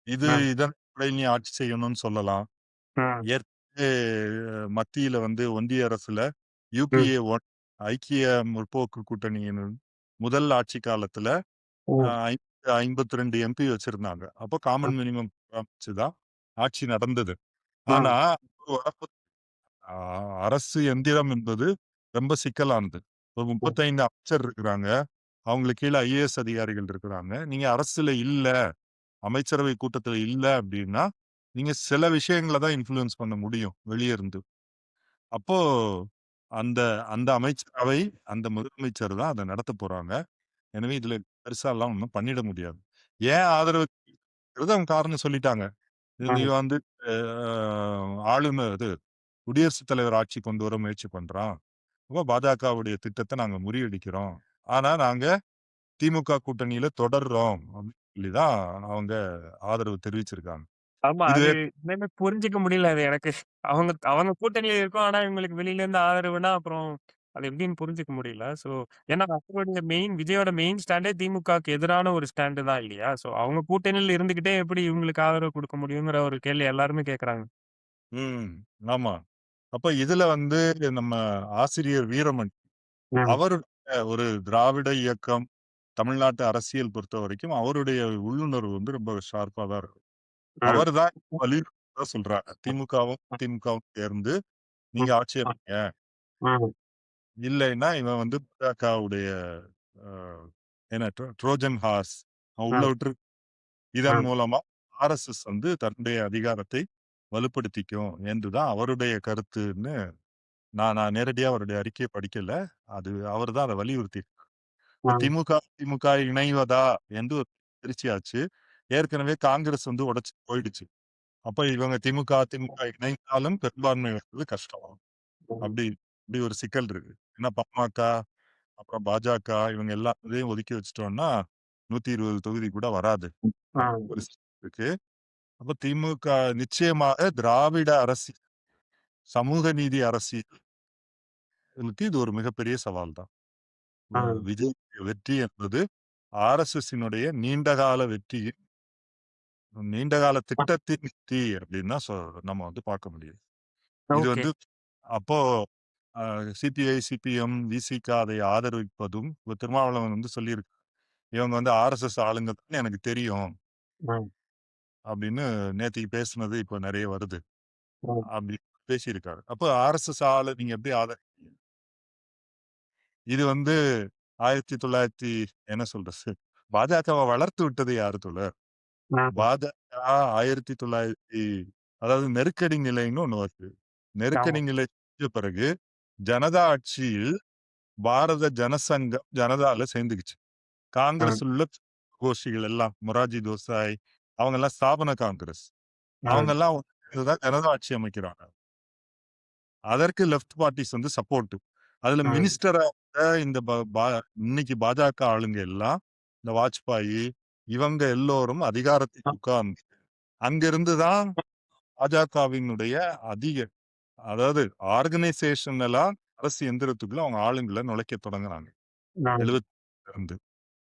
இது ம். இதன் அடிப்படையில் நீ ஆட்சி செய்யணும்னு சொல்லலாம். ம். ஏற்கனவே மத்தியில வந்து ஒன்றிய அரசுல ம். யுபிஏ 1 ஐக்கிய முற்போக்கு கூட்டணியின் முதல் ஆட்சி காலத்துல அ ம். 52 எம்பி வச்சிருந்தாங்க. அப்போ காமன் மினிமம் வச்சு தான் ஆட்சி நடந்தது. ஆனா, ம். வரப்பு அ அரசு எந்திரம் என்பது ரொம்ப சிக்கலானது. ஒரு ம். 35 அமைச்சர் இருக்கிறாங்க. அவங்களுக்கு கீழ ஐஏஎஸ் அதிகாரிகள் இருக்கிறாங்க. நீங்க அரசுல இல்ல, அமைச்சரவை கூட்டத்துல இல்ல அப்டின்னா, நீங்க சில விஷயங்கள தான் இன்ஃப்ளூயன்ஸ் பண்ண முடியும் வெளிய இருந்து. அப்போ அந்த அந்த அமைச்சரவை, அந்த முதலமைச்சர் தான் அத நடத்தப் போறாங்க. எனவே இதுல பெருசாலாம் ஒண்ணும் பண்ணிட முடியாது. ஏன் ஆதரவு அவங்க காரணம் சொல்லிட்டாங்க. நீ ம். வந்து அ ஆளுநர் குடியரசுத் தலைவர் ஆட்சி கொண்டு வர முயற்சி பண்றான். அப்ப பாஜகவுடைய திட்டத்த நாங்க முறியடிக்கிறோம். ஆனா நாங்க திமுக கூட்டணியில தொடர்றோம் அப்படின்னு சொல்லி தான் அவங்க ஆதரவு தெரிவிச்சிருக்காங்க. ஆமா. அது இதுவே என்னன்னு புரிஞ்சுக்க முடியல அது எனக்கு. அவங்க அவங்க கூட்டணியில இருக்கோம். ஆனா இவங்களுக்கு வெளியில இருந்து ஆதரவுனா, அப்புறம் அது எப்படின்னு புரிஞ்சுக்க முடியல. ஸோ ஏன்னா அவங்களுடைய விஜயோட மெயின் ஸ்டாண்டே திமுகவுக்கு எதிரான ஒரு ஸ்டாண்டு தான் இல்லையா? ஸோ அவங்க கூட்டணியில இருந்துகிட்டே எப்படி இவங்களுக்கு ஆதரவு குடுக்க முடியுங்கிற ஒரு கேள்வி எல்லாருமே கேட்கறாங்க. ம். ஆமா. அப்ப இதுல வந்து நம்ம ஆசிரியர் வீரமணி ம். அவருடைய ஒரு திராவிட இயக்கம், தமிழ்நாட்டு அரசியல் பொறுத்தவரைக்கும் அவருடைய உள்ளுணர்வு வந்து ரொம்ப ஷார்ப்பா தான் இருக்கும். ம். அவர் தான் வலியுறுத்தி சொல்றாங்க. திமுகவும், அதிமுகவும் சேர்ந்து நீங்க ஆட்சி அமைங்க. ம். இல்லைன்னா இவன் வந்து பாஜகவுடைய அ என்ன ட்ரோஜன் ஹார்ஸ் அவன் உள்ள ம். விட்டுரு. இதன் ம். மூலமா ஆர்எஸ்எஸ் வந்து தன்னுடைய அதிகாரத்தை வலுப்படுத்திக்கும் என்று தான் அவருடைய கருத்துன்னு நான் நான் நேரடியா அவருடைய அறிக்கைய படிக்கல. அது அவர் தான் அத வலியுறுத்தி இப்ப ம். திமுக இணைவதா என்று ஒரு திருச்சியாச்சு. ஏற்கனவே காங்கிரஸ் வந்து உடைச்சு போயிடுச்சு. அப்ப இவங்க அதிமுக இணைந்தாலும் பெரும்பான்மை வர்றது கஷ்டம். ம். அப்படி இப்படி ஒரு சிக்கல் இருக்கு. ஏன்னா பாமக, அப்புறம் பாஜக இவங்க எல்லாத்தையும் ஒதுக்கி வச்சுட்டோம்னா 120 தொகுதி கூட வராது. ஆ, ஒரு சிக்கல் இருக்கு. அப்ப திமுக நிச்சயமாக திராவிட அரசியல், சமூக நீதி அரசியலுக்கு இது ஒரு மிகப்பெரிய சவால் தான். ஆ, விஜய் வெற்றி என்பது ஆர்எஸ்எஸ்ஸினுடைய நீண்டகால வெற்றி, நீண்டகால திட்டத்தின் வெற்றி அப்படின்னு தான் நம்ம வந்து பார்க்க முடியும். இது ஓகே. வந்து அப்போ சிபிஐ, சிபிஎம், விசிக அதை ஆதரிப்பதும் இப்ப திருமாவளவன் வந்து சொல்லியிருக்கு. இவங்க வந்து ஆர்எஸ்எஸ் ஆளுங்க தான் எனக்கு தெரியும் ம், அப்படின்னு நேத்திக்கு பேசுனது இப்போ நிறைய வருது. ம், அப்படி பேசியிருக்காரு. அப்போ ஆர்எஸ்எஸ் ஆளு நீங்க எப்படி இது வந்து 1900 என்ன சொல்றது? பாஜகவ வளர்த்து விட்டது யாரு தோழர்? ம், பாஜக 1900 அதாவது நெருக்கடி நிலைன்னு ஒண்ணு வருது. ஆமா. நெருக்கடி நிலை செஞ்ச பிறகு ஜனதா ஆட்சியில் பாரத ஜனசங்கம் ஜனதால சேர்ந்துக்கிச்சு. ம், காங்கிரஸ் உள்ள கோஷ்டிகள் எல்லாம் மொரார்ஜி தேசாய் அவங்க எல்லாம் ஸ்தாபன காங்கிரஸ். அவங்க ம், எல்லாம் தான் ஜனதா ஆட்சி அமைக்கிறாங்க. அதற்கு லெஃப்ட் பார்ட்டிஸ் வந்து சப்போர்ட். அதுல ம், மினிஸ்டரா இந்த இன்னைக்கு பாஜக ஆளுங்க எல்லாம் இந்த வாஜ்பாயி இவங்க எல்லோரும் அதிகாரத்தில் அ, உட்கார்ந்து அங்கிருந்து தான் பாஜகவினுடைய அதிக அதாவது ஆர்கனைசேஷனலா அரசு எந்திரத்துக்குள்ள அவங்க ஆளுங்களை நுழைக்க தொடங்குறாங்க. ம், 70 இருந்து.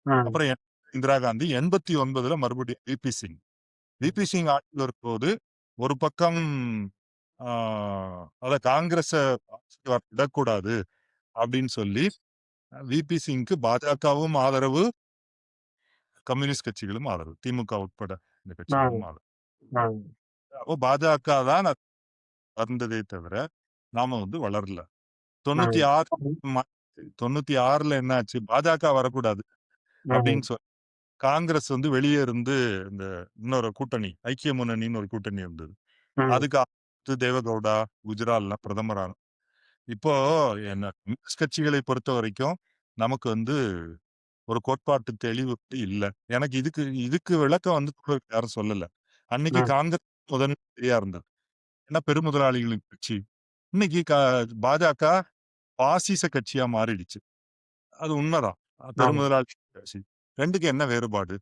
ம், அப்புறம் இந்திரா காந்தி 89ல மறுபடியும் விபி சிங். விபி சிங் ஆட்சியில் இருக்கும்போது ஒரு பக்கம் அத காங்கிரஸ ஆட்சிக்கு வர விடக்கூடாது அப்படின்னு சொல்லி விபி சிங்க்கு பாஜகவும் ஆதரவு, கம்யூனிஸ்ட் கட்சிகளும் ஆதரவு. திமுக உட்பட இந்த கட்சிகளும் ம், ஆதரவு. ம், அப்போ பாஜக தான் வளர்ந்ததே தவிர, நாம வந்து வளரல. ம், 96 ம 96ல என்னாச்சு? பாஜக வரக்கூடாது ம், அப்படின்னு சொல்லி காங்கிரஸ் வந்து வெளியே இருந்து இந்த இன்னொரு கூட்டணி, ஐக்கிய முன்னணின்னு ஒரு கூட்டணி இருந்தது. ம், அதுக்கு அடுத்து தேவகவுடா, குஜ்ரால்லாம் பிரதமரானார். இப்போ என்ன கம்யூனிஸ்ட் கட்சிகளை பொறுத்தவரைக்கும் நமக்கு வந்து ஒரு கோட்பாட்டு தெளிவு இல்ல. எனக்கு இதுக்கு இதுக்கு விளக்கம் வந்து யாரும் சொல்லல. அன்னைக்கு ம், காங்கிரஸ் முதன்மையா இருந்தது. ஏன்னா பெருமுதலாளிகளின் கட்சி. இன்னைக்கு பாஜக பாசிச கட்சியா மாறிடுச்சு. அது உண்மைதான். ஆமா. பெருமுதலாளி கட்சி. 2க்கும் என்ன வேறுபாடு?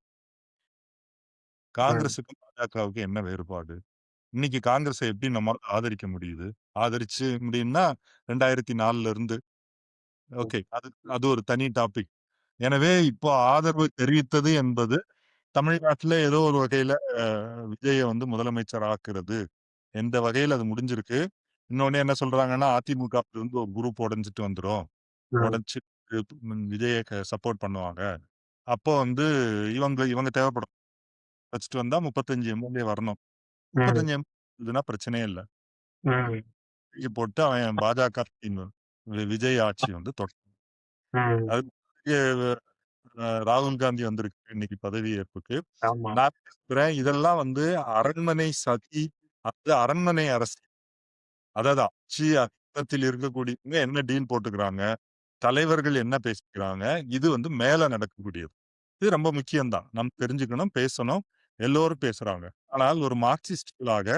ம், காங்கிரஸுக்கும் பாஜகவுக்கும் என்ன வேறுபாடு? இன்னைக்கு காங்கிரஸ எப்படி நம்மால ஆதரிக்க முடியுது? ஆதரிச்சு முடியும்னா 2004ல இருந்து. ம், ஓகே. அது அது ஒரு தனி டாபிக். எனவே இப்போ ஆதரவு தெரிவித்தது என்பது தமிழ்நாட்டில ஏதோ ஒரு வகையில விஜய வந்து முதலமைச்சர் ஆக்குறது. எந்த வகையில அது முடிஞ்சிருக்கு. இன்னொன்னு என்ன சொல்றாங்கன்னா, அதிமுக வந்து ஒரு குரூப் உடைஞ்சுட்டு வந்துரும். ம், உடைச்சு விஜய சப்போர்ட் பண்ணுவாங்க. அப்போ வந்து இவங்க இவங்க தேவைப்படும். வச்சுட்டு வந்தா 35 எம்எல்ஏ வரணும். ம், 35 இதுன்னா பிரச்சனையே இல்ல. ம், தூக்கி போட்டு அவன் பாஜக விஜய் ஆட்சி வந்து ம், அது ராகுல் காந்தி வந்திருக்கு இன்னைக்கு பதவியேற்புக்கு. ஆமா. நான் பேசுறேன் இதெல்லாம் வந்து அரண்மனை சதி, அது அரண்மனை அரசு. அதாவது ஆட்சி அதிகாரத்தில் இருக்கக்கூடியவங்க என்ன டீல் போட்டுக்கிறாங்க, தலைவர்கள் என்ன பேசிக்கிறாங்க, இது வந்து மேல நடக்கக்கூடியது. இது ரொம்ப முக்கியம் தான். நம்ம தெரிஞ்சுக்கணும், பேசணும். எல்லோரும் பேசுறாங்க. ஆனால் ஒரு மார்க்சிஸ்ட்களாக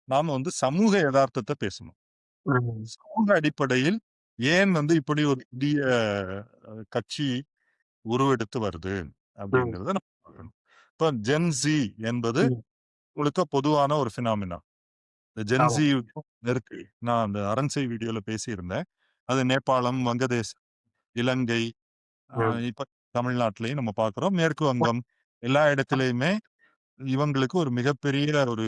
நாம வந்து சமூக எதார்த்தத்த பேசணும். ம், சமூக அடிப்படையில் ஏன் வந்து இப்படி ஒரு புதிய கட்சி உருவெடுத்து வருது ம், அப்படிங்கிறத நம்ம பார்க்கணும். இப்ப ஜென்ஸி என்பது ம், முழுக்க பொதுவான ஒரு ஃபினாமினா. இந்த ஆமா. ஜென்ஸி நெருக்கடி நான் அந்த அரண்சை வீடியோல பேசியிருந்தேன். அது நேபாளம், வங்கதேசம், இலங்கை, ம், இப்ப தமிழ்நாட்டிலயும் நம்ம பார்க்கிறோம். மேற்கு வங்கம் எல்லா இடத்திலயுமே இவங்களுக்கு ஒரு மிகப்பெரிய ஒரு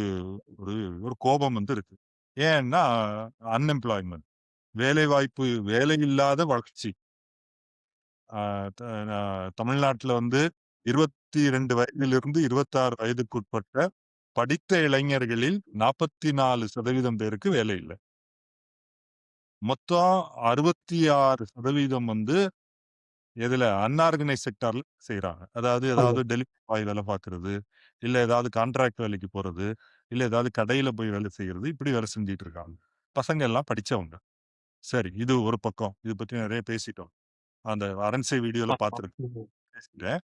ஒரு ஒரு கோபம் வந்து இருக்கு. ஏன்னா அன்எம்ப்ளாய்மென்ட் வேலைவாய்ப்பு வேலையில்லாத வளர்ச்சி. ஆ த ந தமிழ்நாட்டுல வந்து 22 வயதிலிருந்து 26 வயதுக்குட்பட்ட படித்த இளைஞர்களில் 44% பேருக்கு வேலை இல்ல. மொத்தம் 66% வந்து எதுல அன்ஆர்கனைஸ்ட் செக்டார்ல செய்றாங்க. அதாவது ஆமா. ஏதாவது டெலிவரி பாய் வேலை பார்க்கிறது, இல்ல ஏதாவது கான்ட்ராக்ட் வேலைக்கு போறது, இல்ல ஏதாவது கடையில போய் வேலை செய்யறது, இப்படி வேலை செஞ்சுட்டு இருக்காங்க. பசங்க எல்லாம் படிச்சவங்க. சரி, இது ஒரு பக்கம். இத பத்தி நெறைய பேசிட்டோம். அந்த அரண்சை வீடியோல ஆமா. பார்த்திருக்கேன். ம், பேசிட்டேன்.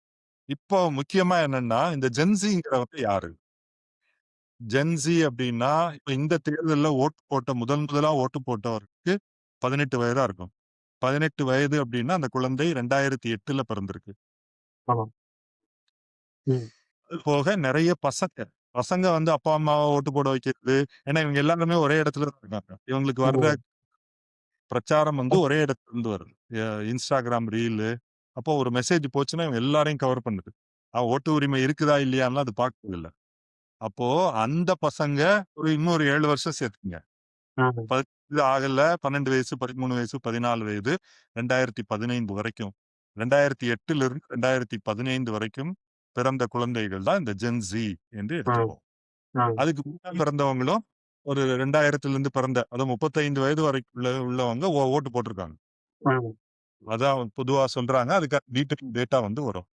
இப்போ முக்கியமா என்னன்னா, இந்த ஜென்ஸிங்கிறவங்க யாரு? ஜென்ஸி அப்டின்னா, இப்ப இந்த தேர்தல்ல ஓட்டு போட்ட முதல் முதலா ஓட்டு போட்டவருக்கு 18 வயதா இருக்கும். 18 வயது அப்படின்னா, அந்த குழந்தை 2008ல பிறந்திருக்கு. ஆமா. ம். அது போக நெறைய பசங்க. பசங்க வந்து அப்பா, அம்மாவ ஓட்டு போட வைக்கிறது. ஏன்னா, இவங்க எல்லாருமே ஒரே இடத்துல தான் இருக்காங்க. இவங்களுக்கு வர்ற ம். பிரச்சாரம் வந்து ஒரே இடத்துல இருந்து வருது. Instagram reel. அப்போ ஒரு மெசேஜ் போச்சுன்னா, இவங்க எல்லாரையும் கவர் பண்ணுது. ஓட்டு உரிமை இருக்குதா? இல்லையான்லாம் அது பார்க்கறதில்ல. அப்போ அந்த பசங்க இன்னொரு 7 வருஷம் சேர்த்துக்கங்க. ம். 18 ஆகல, 12 வயசு, 13 வயசு, 14 வயது, 2015 வரைக்கும். 2008 இருந்து 2015 வரைக்கும் பிறந்த குழந்தைகள் தான் இந்த ஜென் ஸி என்று ம். எடுத்துப்போம். ம். அதுக்கு முன்னாடி பிறந்தவங்களும் ஒரு 2000லிருந்து பிறந்த, அதுவும் 35 வயது வரைக்கும் உள்ளவங்க ஓட்டு போட்டிருக்காங்க. ம். அதான் பொதுவா சொல்றாங்க. அதுக்கு டீட்டெயில் டேட்டா வந்து வரும்.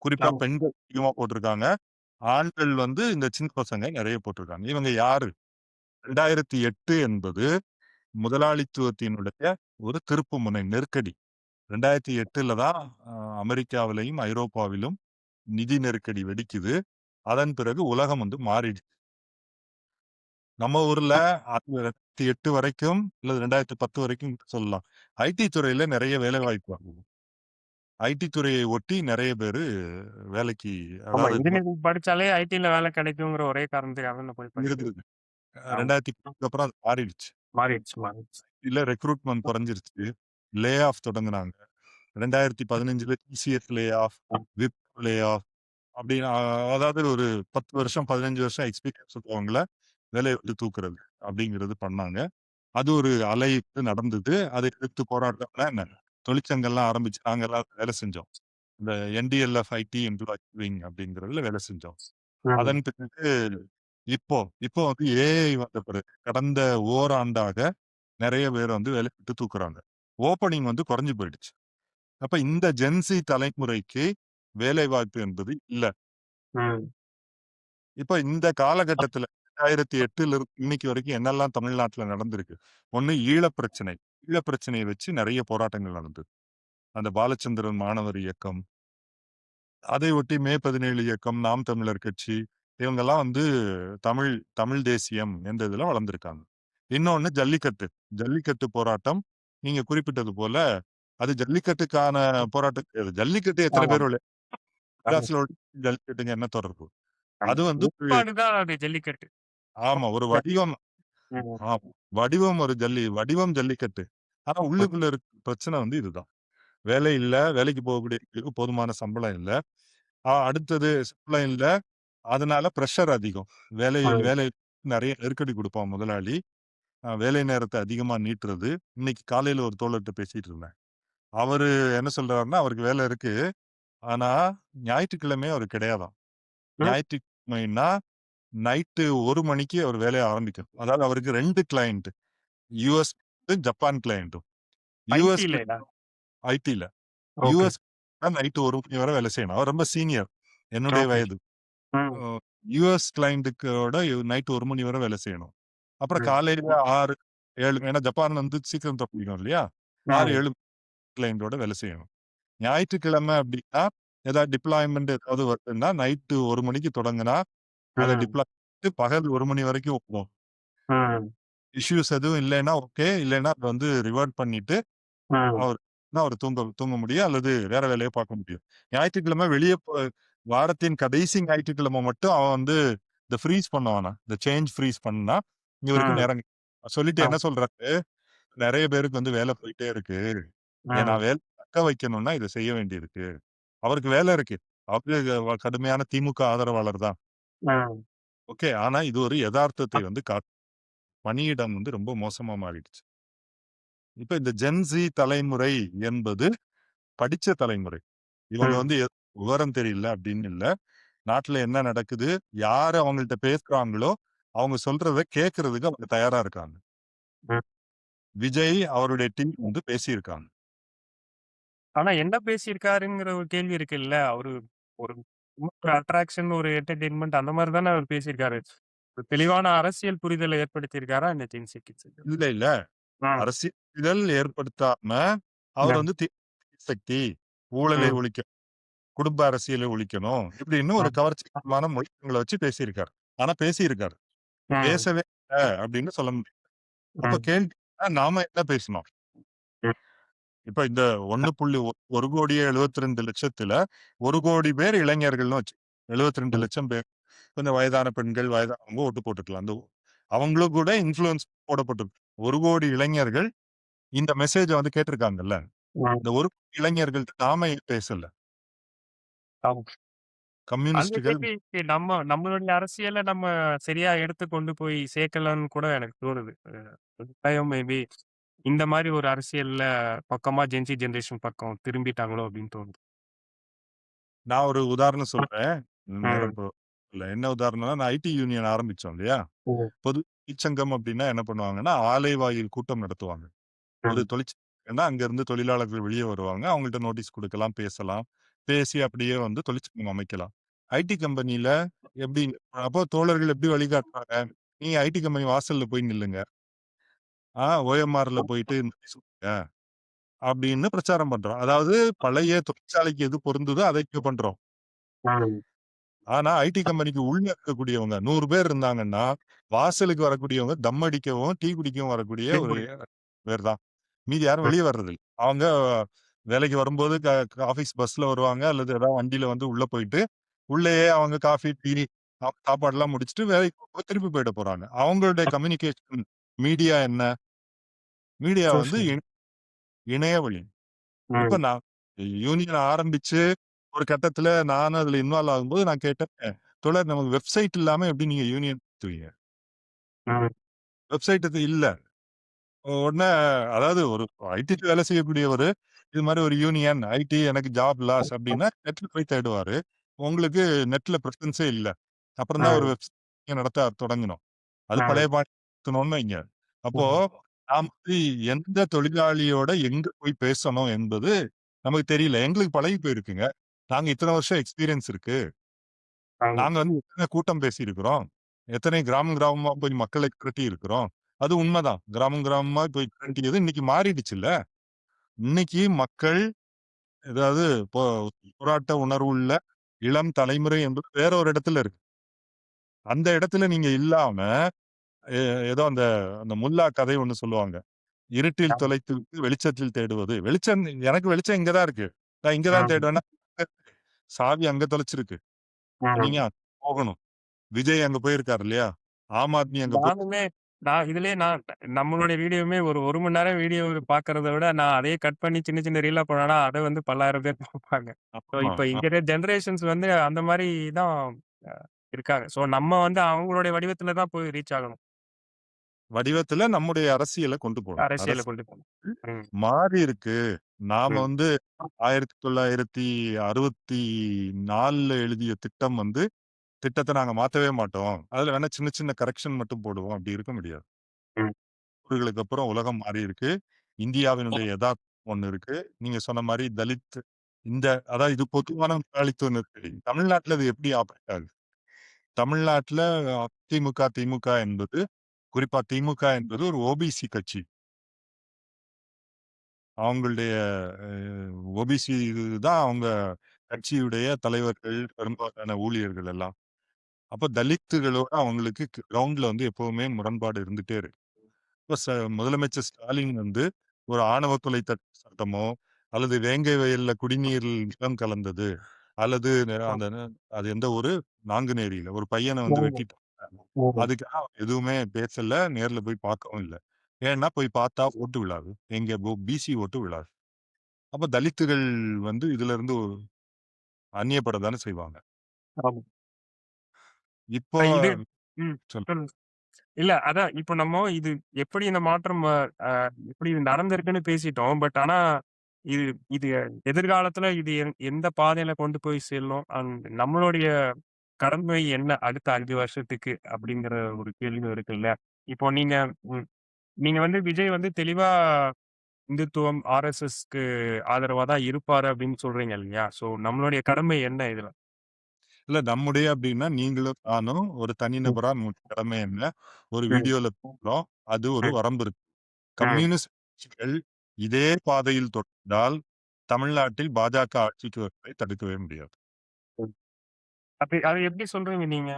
குறிப்பா ஆமா. பெண்கள் அதிகமா போட்டிருக்காங்க. ஆண்கள் வந்து இந்த சின்ன பசங்க நெறைய போட்டிருக்காங்க. இவங்க யாரு? 2008 என்பது முதலாளித்துவத்தினுடைய ஒரு திருப்புமுனை, நெருக்கடி. 2008ல தான் அமெரிக்காவிலும், ஐரோப்பாவிலும் நிதி நெருக்கடி வெடிக்குது. அதன் பிறகு உலகம் வந்து மாறிடுச்சு. நம்ம ஊர்ல 2008 வரைக்கும் இல்ல 2010 வரைக்கும் சொல்லலாம். ஐடி துறையில நெறைய வேலைவாய்ப்பு வந்தது. ஐடி துறையை ஒட்டி நெறைய பேரு வேலைக்கு ஆமா. அதாவது இன்ஜினியரிங் படிச்சாலே ஐடில வேலை கிடைக்குங்கிற ஒரே காரணத்துக்காக நான் போய் படிச்சது. இருந்தது. ஆமா. 2010க்கு அப்புறம் அது மாறிடுச்சு. மாறிடுச்சு, மாறிடுச்சு. இல்ல ரெக்ரூட்மென்ட் குறைஞ்சிருச்சு. லே ஆஃப் தொடங்குனாங்க. 2015ல டிசிஎஸ் லே ஆஃப், விப் லே ஆஃப் அப்படின்னு அதாவது ஒரு 10 வருஷம், 15 வருஷம் எக்ஸ்பீரியன்ஸ் உள்ளவங்கள வேலைய விட்டு தூக்குறது அப்படிங்கிறது பண்ணாங்க. அது ஒரு அலை நடந்தது. அதை எதிர்த்து போராட்டம்னா என்ன? தொழிற்சங்கம்லாம் ஆரம்பிச்சு நாங்கலாம் வேலை செஞ்சோம். இந்த என்டிஎல்எஃப் ஐடி எம்ப்ளாயி விங் அப்படிங்கிறதுல வேலை செஞ்சோம். ம். அதன் பிறகு இப்போ இப்போ வந்து ஏஐ வந்த பிறகு கடந்த ஓராண்டாக நெறைய பேர் வந்து வேலைய விட்டு தூக்குறாங்க. ஓப்பனிங் வந்து குறைஞ்சு போயிடுச்சு. அப்ப இந்த ஜென்சி தலைமுறைக்கு வேலைவாய்ப்பு என்பது இல்ல. ம். இப்ப இந்த காலகட்டத்தில 2008ல இருந்து இன்னைக்கு வரைக்கும் என்னெல்லாம் தமிழ்நாட்டுல நடந்திருக்கு. ஒண்ணு ஈழப் பிரச்சனை. ஈழப் பிரச்சனைய வச்சு நெறைய போராட்டங்கள் நடந்தது. அந்த பாலச்சந்திரன் மாணவர் இயக்கம், அதை ஒட்டி மே 17 இயக்கம், நாம் தமிழர் கட்சி இவங்கெல்லாம் வந்து தமிழ் தமிழ் தேசியம் என்ற இதுல வளர்ந்திருக்காங்க. இன்னொன்னு ஜல்லிக்கட்டு. ஜல்லிக்கட்டு போராட்டம். நீங்க குறிப்பிட்டது போல அது ஜல்லிக்கட்டுக்கான போராட்டம் கிடையாது. ஜல்லிக்கட்டு எத்தன ஆமா, பேர் ஆமா, மெட்ராஸ்ல ஜல்லிக்கட்டுங்க என்ன தொடர்பு? ஆமா. அது வந்து ஏற்பாடு தான் அது ஜல்லிக்கட்டு. ஆமா. ஒரு வடிவம். ம். ஆமா. வடிவம் ஒரு வடிவம் ஜல்லிக்கட்டு. ஆனா ம். உள்ளுக்குள்ள இருக்க பிரச்சனை வந்து இதுதான். வேலை இல்ல. வேலைக்கு போகக்கூடியவங்களுக்கு போதுமான சம்பளம் இல்ல. அடுத்தது சம்பளம் இல்ல. அதனால பிரஷர் அதிகம். ம். வேலை நெறைய நெருக்கடி குடுப்பான் முதலாளி. வேலை நேரத்த அதிகமா நீட்டுறது. இன்னைக்கு காலையில ஒரு தோழர்ட்ட பேசிட்டு இருந்தேன். அவரு என்ன சொல்றாருன்னா, அவருக்கு வேலை இருக்கு. ஆனா ஞாயிற்றுக்கிழமை அவருக்கு கிடையாதாம். ம். ஞாயிற்றுக்கிழமைன்னா நைட்டு 1 மணிக்கு அவர் வேலைய ஆரம்பிக்கணும். அதாவது அவருக்கு 2 கிளையன்ட். யுஎஸ் ஜப்பான் கிளையன்ட்டும். யுஎஸ் ஐடிலயா? ஐடில. ஓகே. யுஎஸ் நைட் 1 மணி வரை வேலை செய்யணும். அவர் ரொம்ப சீனியர். என்னுடைய ஓகே. வயது. ம். அ யுஎஸ் கிளையன்ட்டுக்கோட நைட் 1 மணி வரை வேலை செய்யணும். அப்புறம் ம். காலையில 6, 7 ஏன்னா ஜப்பான் வந்து சீக்கிரம் தொறப்பிக்கணும் இல்லையா? 6, ம். 7 கிளையன்ட்டோட வேலை செய்யணும். ஞாயிற்றுக்கிழமை அப்டின்னா, ஏதாவது டிப்ளாய்மென்ட் ஏதாவது வருதுன்னா, நைட்டு 1 மணிக்கு தொடங்குனா, அத ம். டிப்ளாய் பகல் 1 மணி வரைக்கும் ஓடும். ம். இஷ்யூஸ் எதுவும் இல்லைன்னா ஓகே. இல்லைன்னா அத வந்து ரிவர்ட் பண்ணிட்டு, ம். அவர் அவரு தூங்க தூங்க முடியும். அல்லது வேற வேலைய பார்க்க முடியும். ஞாயிற்றுக்கிழமை வெளிய வாரத்தின் கடைசி ஞாயிற்றுக்கிழமை மட்டும் அவன் வந்து இந்த ஃப்ரீஸ் பண்ணுவானா, இந்த சேஞ்ச் ஃப்ரீஸ் பண்ணா, இவருக்கு ம். நேரம் சொல்லிட்டு ஆமா. என்ன சொல்றாரு, நெறைய பேருக்கு வந்து வேலை போயிட்டே இருக்கு. ம். நான் வேலை தக்க வைக்கணும்னா இத செய்ய வேண்டியிருக்கு. அவருக்கு வேலை இருக்கு. அவரு கடுமையான திமுக ஆதரவாளர் தான். ம். ஓகே. ஆனா இது ஒரு எதார்த்தத்தை வந்து பணியிடம் வந்து ரொம்ப மோசமா மாறிடுச்சு. இப்ப இந்த ஜென்ஸி தலைமுறை என்பது படிச்ச தலைமுறை. இவங்க ம். வந்து விவரம் தெரியல அப்படின்னு இல்ல. நாட்டுல என்ன நடக்குது? யாரு அவங்கள்ட்ட பேசுறாங்களோ, அவங்க சொல்றத கேட்கறதுக்கு அவங்க தயாரா இருக்காங்க. ம். விஜய் அவருடைய டீம் வந்து பேசியிருக்காங்க. ஆனா என்ன பேசியிருக்காருங்கிற ஒரு கேள்வி இருக்குல்ல. அவரு ஒரு ஒரு அட்ராக்ஷன், ஒரு என்டர்டெயின்மென்ட் அந்த மாரி தானே அவரு பேசியிருக்காரு. ஒரு தெளிவான அரசியல் புரிதல ஏற்படுத்தியிருக்காரா என்ன ஜென்சி கிட்ஸுக்கு? இல்ல, இல்ல. ம். அரசியல் ஏற்படுத்தாம அவர் ம். வந்து சக்தி, ஊழலை ம். ஒழிக்க குடும்ப அரசியலை ஒழிக்கணும். இப்படின்னு ஒரு ம். கவர்ச்சிகரமான முழக்கங்கள வச்சு பேசியிருக்காரு. ஆனா பேசியிருக்காரு. ம். பேசவே இல்ல அப்படின்னு சொல்ல முடியாது. அப்ப ம். கேள்வி நாம என்ன பேசினோம்? ம், இப்ப இந்த 1,72,00,000 1,00,000 பேர் இளைஞர்கள்னு வச்சு 72 ம், லட்சம் பேர். கொஞ்சம் வயதான பெண்கள், வயதானவங்க ஓட்டு போட்டுக்கலாம். அவங்களும் கூட இன்ஃப்ளூயன்ஸ் போடப்பட்டிருக்கு. 1,00,00,000 இளைஞர்கள் இந்த மெசேஜ வந்து கேட்டிருக்காங்கல்ல. ம். இந்த 1,00,00,000 இளைஞர்கள்ட்ட நாம ஏன் பேசல? ஆமா. அந்த கம்யூனிஸ்டுகள் கேள்வி நம்மளுடைய அரசியல நம்ம சரியா எடுத்து கொண்டு போய் சேர்க்கலன்னு கூட எனக்கு தோணுது. கட்டாயம் மேபி இந்த மாரி ஒரு அரசியல்ல பக்கமா ஜென்ஸி ஜெனரேஷன் பக்கம் திரும்பிட்டாங்களோ அப்படின்னு தோணுது. நான் ஒரு உதாரணம் ம், சொல்றேன். நேரம் ம், இல்ல. என்ன உதாரணம்னா, நான் ஐடி யூனியன் ஆரம்பிச்சோம் இல்லையா? ம், பொது தொழிற்சங்கம் அப்டின்னா என்ன பண்ணுவாங்கன்னா, ஆலை வாயில் கூட்டம் நடத்துவாங்க. ஒரு ம். தொழிற்சங்கம்னா அங்கருந்து தொழிலாளர்கள் வெளிய வருவாங்க. அவங்கள்ட்ட நோட்டீஸ் குடுக்கலாம், பேசலாம். பேசி அப்படியே வந்து தொழிற்சங்கம் அமைக்கலாம். ஐடி கம்பெனில எப்படி அப்போ தோழர்கள் எப்படி வழிகாட்டுறாங்க? நீங்க ஐடி கம்பெனி வாசல்ல போய் நில்லுங்க. ஓஎம்ஆர்ல போயிட்டு நோட்டீஸ் குடுங்க. அப்படின்னு பிரச்சாரம் பண்றோம். அதாவது பழைய தொழிற்சாலைக்கு எது பொருந்துதோ அதை இங்க பண்றோம். ம். ஆனா ஐடி கம்பெனிக்கு உள்ள இருக்கக்கூடியவங்க 100 பேர் இருந்தாங்கன்னா, வாசலுக்கு வரக்கூடியவங்க தம் அடிக்கவும், டீ குடிக்கவும் வரக்கூடிய ஒரு கேள்விப்பட் பேர் தான். மீதி யாரும் ம், வெளிய வர்றதில்ல. அவங்க வேலைக்கு வரும்போது ஆஃபீஸ் பஸ்ல வருவாங்க அல்லது ஏதாவது வண்டியில வந்து உள்ள போயிட்டு, உள்ளயே அவங்க காஃபி, டீ சாப்பாடுலாம் முடிச்சுட்டு வேலைக்கு போகும்போது திருப்பி போயிட போறாங்க. அவங்களுடைய கம்யூனிகேஷன் மீடியா என்ன? மீடியா வந்து சோசியல். இணைய வழி. இப்ப ம், நான் யூனியன் ஆரம்பிச்சு ஒரு கட்டத்துல நானும் அதுல இன்வால்வ் ஆகும்போது நான் கேட்டேன், "தோழர் நமக்கு வெப்சைட் இல்லாம எப்படி நீங்க யூனியன் நடத்துவீங்க?" ம். வெப்சைட் இது இல்ல. உடனே அதாவது ஒரு ஐடில வேலை செய்யக்கூடியவரு, இது மாரி ஒரு யூனியன், ஐடி எனக்கு ஜாப் லாஸ் அப்டின்னா நெட்ல போய் தேடுவாரு. உங்களுக்கு நெட்ல பிரசன்ஸே இல்ல. அப்புறம் தான் ஒரு ம், வெப்சைட் நடத்த தொடங்கினோம். அது ம், பழைய பாணி நடத்தணும்னு வைங்க. அப்போ ம். நாம வந்து எந்த தொழிலாளியோட எங்க போய் பேசணும் என்பது நமக்கு தெரியல. எங்களுக்கு பழகி போயிருக்குங்க. நாங்க இத்தன வருஷம் எக்ஸ்பீரியன்ஸ் இருக்கு. ஆமா. நாங்க வந்து எத்தன கூட்டம் பேசியிருக்கிறோம். எத்தனை கிராமம் கிராமமா போய் மக்களை திரட்டி இருக்கிறோம். அது உண்மதான். கிராமம் கிராமமா போய் திரட்டியது இன்னைக்கு மாறிடுச்சுல்ல. இன்னைக்கு மக்கள் ஏதாவது போராட்ட உணர்வுள்ள இளம் தலைமுறை என்பது வேற ஒரு இடத்துல இருக்கு. அந்த இடத்துல நீங்க இல்லாம, எ ஏதோ அந்த அந்த முல்லா கதை ஒண்ணு சொல்லுவாங்க. இருட்டில் ஆமா. தொலைத்து விட்டு வெளிச்சத்தில் தேடுவது. வெளிச்சம் எனக்கு வெளிச்சம் இங்க தான் இருக்கு. நான் இங்க தான் ம், தேடுவேன்னா, சாவி அங்க தொலைச்சிருக்கு. நீங்க ம். அங்க போகணும். விஜய் அங்க போயிருக்காரு இல்லையா? ஆம் ஆத்மி அங்க போய் நானுமே நான் நம்மளுடைய வீடியோவுமே ஒரு 1 மணி நேரம் வீடியோ பார்க்கறத விட, நான் அதையே கட் பண்ணி சின்ன சின்ன ரீலா போட்டேன்னா, அத வந்து பல்லாயிரம் பேர் பார்ப்பாங்க. ஸோ ஆமா. இப்ப இங்க இருக்க ஜெனரேஷன்ஸ் வந்து அந்த மாரி தான் அ இருக்காங்க. ஸோ நம்ம வந்து அவங்களுடைய வடிவத்துல தான் போய் ரீச் ஆகணும். வடிவத்துல நம்முடைய அரசியல கொண்டு போணும். அரசியல கொண்டு போணும். ம், மாறி இருக்கு. நாம ம். வந்து 1964ல எழுதிய திட்டம் வந்து திட்டத்த நாங்க மாத்தவே மாட்டோம். அதுல வேணா சின்ன சின்ன கரெக்ஷன் மட்டும் போடுவோம். அப்படி இருக்க முடியாது. ம். அவர்களுக்கு அப்புறம் உலகம் மாறி இருக்கு. இந்தியாவினுடைய எதார்த்தம் ஒண்ணு இருக்கு. நீங்க சொன்ன மாரி தலித் இந்த அதாவது இது பொதுவான முதலாளித்துவ நெருக்கடி. தமிழ்நாட்டுல இது எப்படி ஆப்பரேட் ஆகுது? தமிழ்நாட்டுல அதிமுக, திமுக என்பது குறிப்பா திமுக என்பது ஒரு ஓபிசி கட்சி. அவங்களுடைய அ ஓபிசி தான் அவங்க கட்சியுடைய தலைவர்கள், பெரும்பாலான ஊழியர்கள் எல்லாம். அப்ப தலித்துகளோட அவங்களுக்கு கிரவுண்ட்ல வந்து எப்பவுமே முரண்பாடு இருந்துட்டே இருக்கு. இப்ப முதலமைச்சர் ஸ்டாலின் வந்து ஒரு ஆணவ கொலை தடுப்பு சட்டமோ, அல்லது வேங்கை வயல்ல குடிநீரில் விஷம் கலந்தது, அல்லது ஆமா. அந்த அது எந்த ஊரு? நாங்குநேரியில ஒரு பையன வந்து ஆமா. வெட்டிட்டாங்க. ம். அதுக்காக அவர் எதுவுமே பேசல. நேர்ல போய் பார்க்கவும் இல்ல. ஏன்னா போய் பார்த்தா ஓட்டு விழாது. எங்க பிசி ஓட்டு விழாது. அப்ப தலித்துகள் வந்து இதுலருந்து அந்நியப்பட தானே செய்வாங்க. ஆமா. இப்போ இது ம். சொல் சொல்லுங்க. இல்ல அதான் இப்ப இது எப்படி இந்த மாற்றம் எப்படி இது நடந்திருக்குன்னு பேசிட்டோம். பட் ஆனா இது இது எதிர்காலத்துல இது எந்த பாதையில கொண்டு போய் செல்லும்? நம்மளுடைய கடமை என்ன அடுத்த 5 வருஷத்துக்கு? அப்படிங்கிற ஒரு கேள்வியும் இருக்குல்ல. இப்போ ம் நீங்க விஜய் தெளிவா இந்துத்துவம், ஆர்எஸ்எஸ்க்கு ஆதரவா தான் இருப்பாரு அப்படின்னு சொல்றீங்க இல்லையா? ஸோ நம்மளுடைய கடமை என்ன இதுல? இல்ல நம்முடைய அப்டின்னா, நீங்களும் நானும் ஒரு ம், தனிநபரா நம்முடைய கடமை என்ன? ஒரு ம், வீடியோல பேசுறோம். அது ஒரு ம், வரம்பு இருக்கு. ம், கம்யூனிஸ்ட் கட்சிகள் இதே பாதையில் தொடர்ந்தால், தமிழ்நாட்டில் பாஜக ஆட்சிக்கு வருவதை தடுக்கவே முடியாது. ம். அப்ப அத எப்படி சொல்றீங்க நீங்க?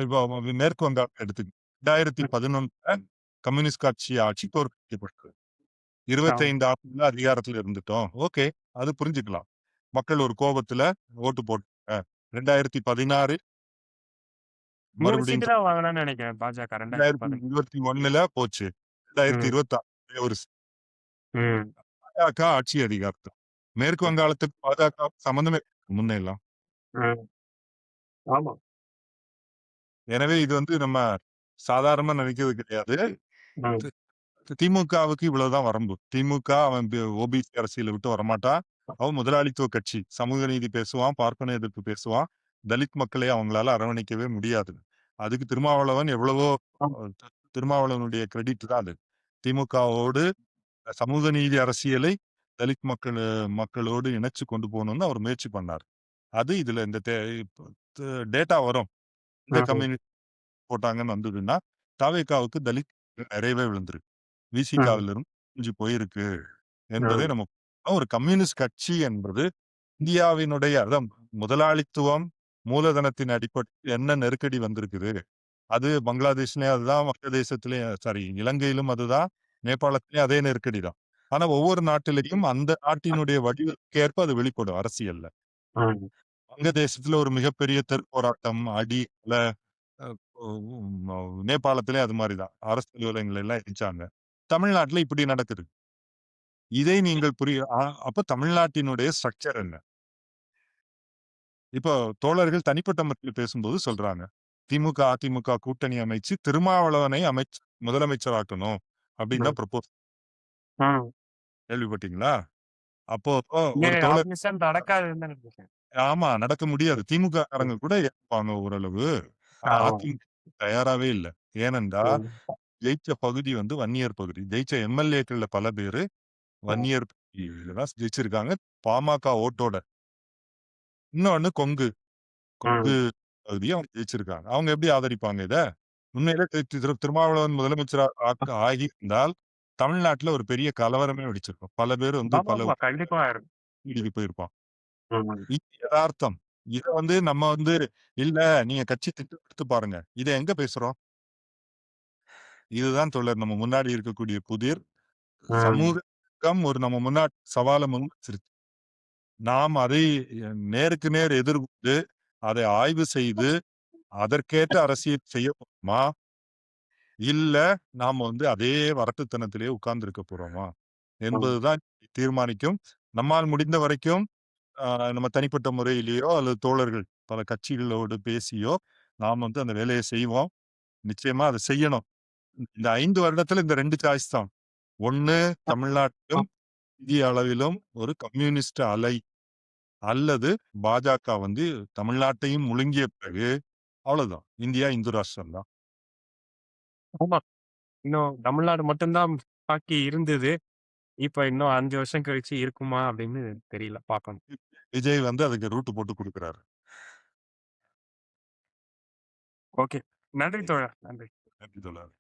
இப்போ மேற்கு வங்காளம் எடுத்துக்க 2011ல கம்யூனிஸ்ட் கட்சி ஆட்சி தோற்கடிக்கப்பட்டது. ஆமா. 25 ஆண்டுகளா அதிகாரத்துல இருந்துட்டோம். ஓகே. அது புரிஞ்சுக்கலாம். மக்கள் ஒரு கோபத்துல ஓட்டு போட்டாங்க. 2016 3 மறுபடியும் சீட்டு தான் வாங்குனான்னு நெனைக்கிறேன் பாஜக 2010. 2021ல போச்சு. ம். 2026 ஒரு ம். பாஜக ஆட்சி அதிகாரத்துல. மேற்கு வங்காளத்துக்கு பாஜக சம்மந்தமே முன்னையெல்லாம். ம். ஆமா. எனவே இது வந்து நம்ம சாதாரணமா நினைக்கிறது கிடையாது. ம். திமுகவுக்கு இவ்வளவுதான் வரம்பு. திமுக அவன் ஓபிசி அரசியல விட்டு வரமாட்டான். அவன் முதலாளித்துவ கட்சி. சமூக நீதி பேசுவான், பார்ப்பன எதிர்ப்பு பேசுவான். தலித் மக்களை அவங்களால அரவணைக்கவே முடியாது. அதுக்கு திருமாவளவன் எவ்வளவோ ஆமா. திருமாவளவனுடைய கிரெடிட் தான் அது. திமுகவோடு சமூக நீதி அரசியலை தலித் மக்களோடு இணைச்சு கொண்டு போகணும்னு அவர் முயற்சி பண்ணார். அது இதுல இந்த டேட்டா வரும். இந்த ம். கம்யூனிட்டி போட்டாங்கன்னு வந்ததுன்னா, தாவேகாவுக்கு தலித் நிறையவே விழுந்திருக்கு. ம். விசிகாவிலிருந்து பிரிஞ்சு போயிருக்கு என்பதை ம். நம்ம ஒரு கம்யூனிஸ்ட் கட்சி என்பது இந்தியாவினுடைய அதான் முதலாளித்துவம் மூலதனத்தின் அடிப்படையில் என்ன நெருக்கடி வந்திருக்குது. அது பங்களாதேஷ்லயும் அதுதான், வங்கதேசத்திலயும் சாரி இலங்கையிலும் அதுதான், நேபாளத்திலயும் அதே நெருக்கடி தான். ஆனா ஒவ்வொரு நாட்டிலேயும் அந்த நாட்டினுடைய வடிவத்துக்கு ஏற்ப அது வெளிப்படும் அரசியல்ல. ம். வங்கதேசத்துல ஒரு மிகப்பெரிய போராட்டம், அடி, கொலை, அ நேபாளத்திலயும் அது மாரிதான். அரசு அலுவலகங்கள் எல்லாம் இடிச்சாங்க. தமிழ்நாட்டுல இப்படி நடக்குது. இதை நீங்கள் அப்ப தமிழ்நாட்டினுடைய ஸ்ட்ரக்சர் என்ன? இப்போ தோழர்கள் தனிப்பட்ட முறையில் பேசும்போது சொல்றாங்க. திமுக, அதிமுக கூட்டணி அமைச்சு திருமாவளவனை முதலமைச்சராக்கணும் அப்படின்னு ம். தான் ப்ரொபோஸ் ம். கேள்விப்பட்டீங்களா? அப்போ இங்க ஒரு தோழர் ஆப்வியஸா நடக்காதுன்னு தான் நெனைக்கிறேன். ஆமா நடக்க முடியாது. திமுக ம். காரங்க கூட ஏத்துப்பாங்க ஓரளவு. ஆமா. அதிமுக தயாராவே இல்ல. ஏனென்றா ம். ஜெயிச்ச பகுதி வந்து வன்னியர் பகுதி. ஜெயிச்ச எம்.எல்.ஏக்கள்ல பல பேரு ம். வன்னியர் பகுதியில தான் ஜெயிச்சிருக்காங்க. பாமக ஓட்டோட. இன்னொன்னு கொங்கு. கொங்கு ம். பகுதிய அவங்க ஜெயிச்சிருக்காங்க. அவங்க எப்படி ஆதரிப்பாங்க இத? உண்மையிலே திருமாவளவன் முதலமைச்சரா ஆகியிருந்தால், தமிழ்நாட்டுல ஒரு பெரிய கலவரமே வெடிச்சிருக்கும். பல பேர் வந்து பல ஆமாமா. கண்டிப்பா ஆயிரும். வீடுக்கு போயிருப்பான். ம். இது எதார்த்தம். இத வந்து நம்ம வந்து இல்ல நீங்க கட்சி திட்டமிட்டு பாருங்க. இத எங்க பேசுறோம்? இதுதான் தோழர் நம்ம முன்னாடி இருக்கக்கூடிய புதிர். ம். சமூகம் ஒரு நம்ம முன்னாடி சவால முன் வச்சிருச்சு. நாம் அதை நேருக்கு நேர் எதிர்கொண்டு, அதை ஆய்வு செய்து, அதற்கேற்ற அரசியல் செய்ய போறோமா? இல்ல நாம வந்து அதே வரட்டுத்தனத்திலேயே உட்கார்ந்திருக்க போறோமா? ம். என்பதுதான் தீர்மானிக்கும். நம்மால் முடிந்த வரைக்கும் அ நம்ம தனிப்பட்ட முறையிலேயோ அல்லது தோழர்கள் பல கட்சிகளோடு பேசியோ, நாம் வந்து அந்த வேலைய செய்வோம். நிச்சயமா அத செய்யணும். இந்த 5 வருடத்துல இந்த 2 சாய்ஸ் தான். ஒண்ணு அ தமிழ்நாட்டிலும், இந்திய அளவிலும் ஒரு கம்யூனிஸ்ட் அலை அல்லது பாஜக வந்து தமிழ்நாட்டையும் முழுங்கிய பிறகு அவ்வளவுதான். இந்தியா இந்து ராஷ்டிரம் தான். ஆமா. இன்னும் தமிழ்நாடு மட்டும் தான் பாக்கி இருந்தது. இப்ப இன்னும் 5 வருஷம் கழிச்சு இருக்குமா அப்படின்னு தெரியல. பாக்கணும். விஜய் வந்து அதுக்கு ரூட் போட்டு குடுக்குறாரு. ஓகே. நன்றி தோழா. நன்றி. நன்றி தோழர்.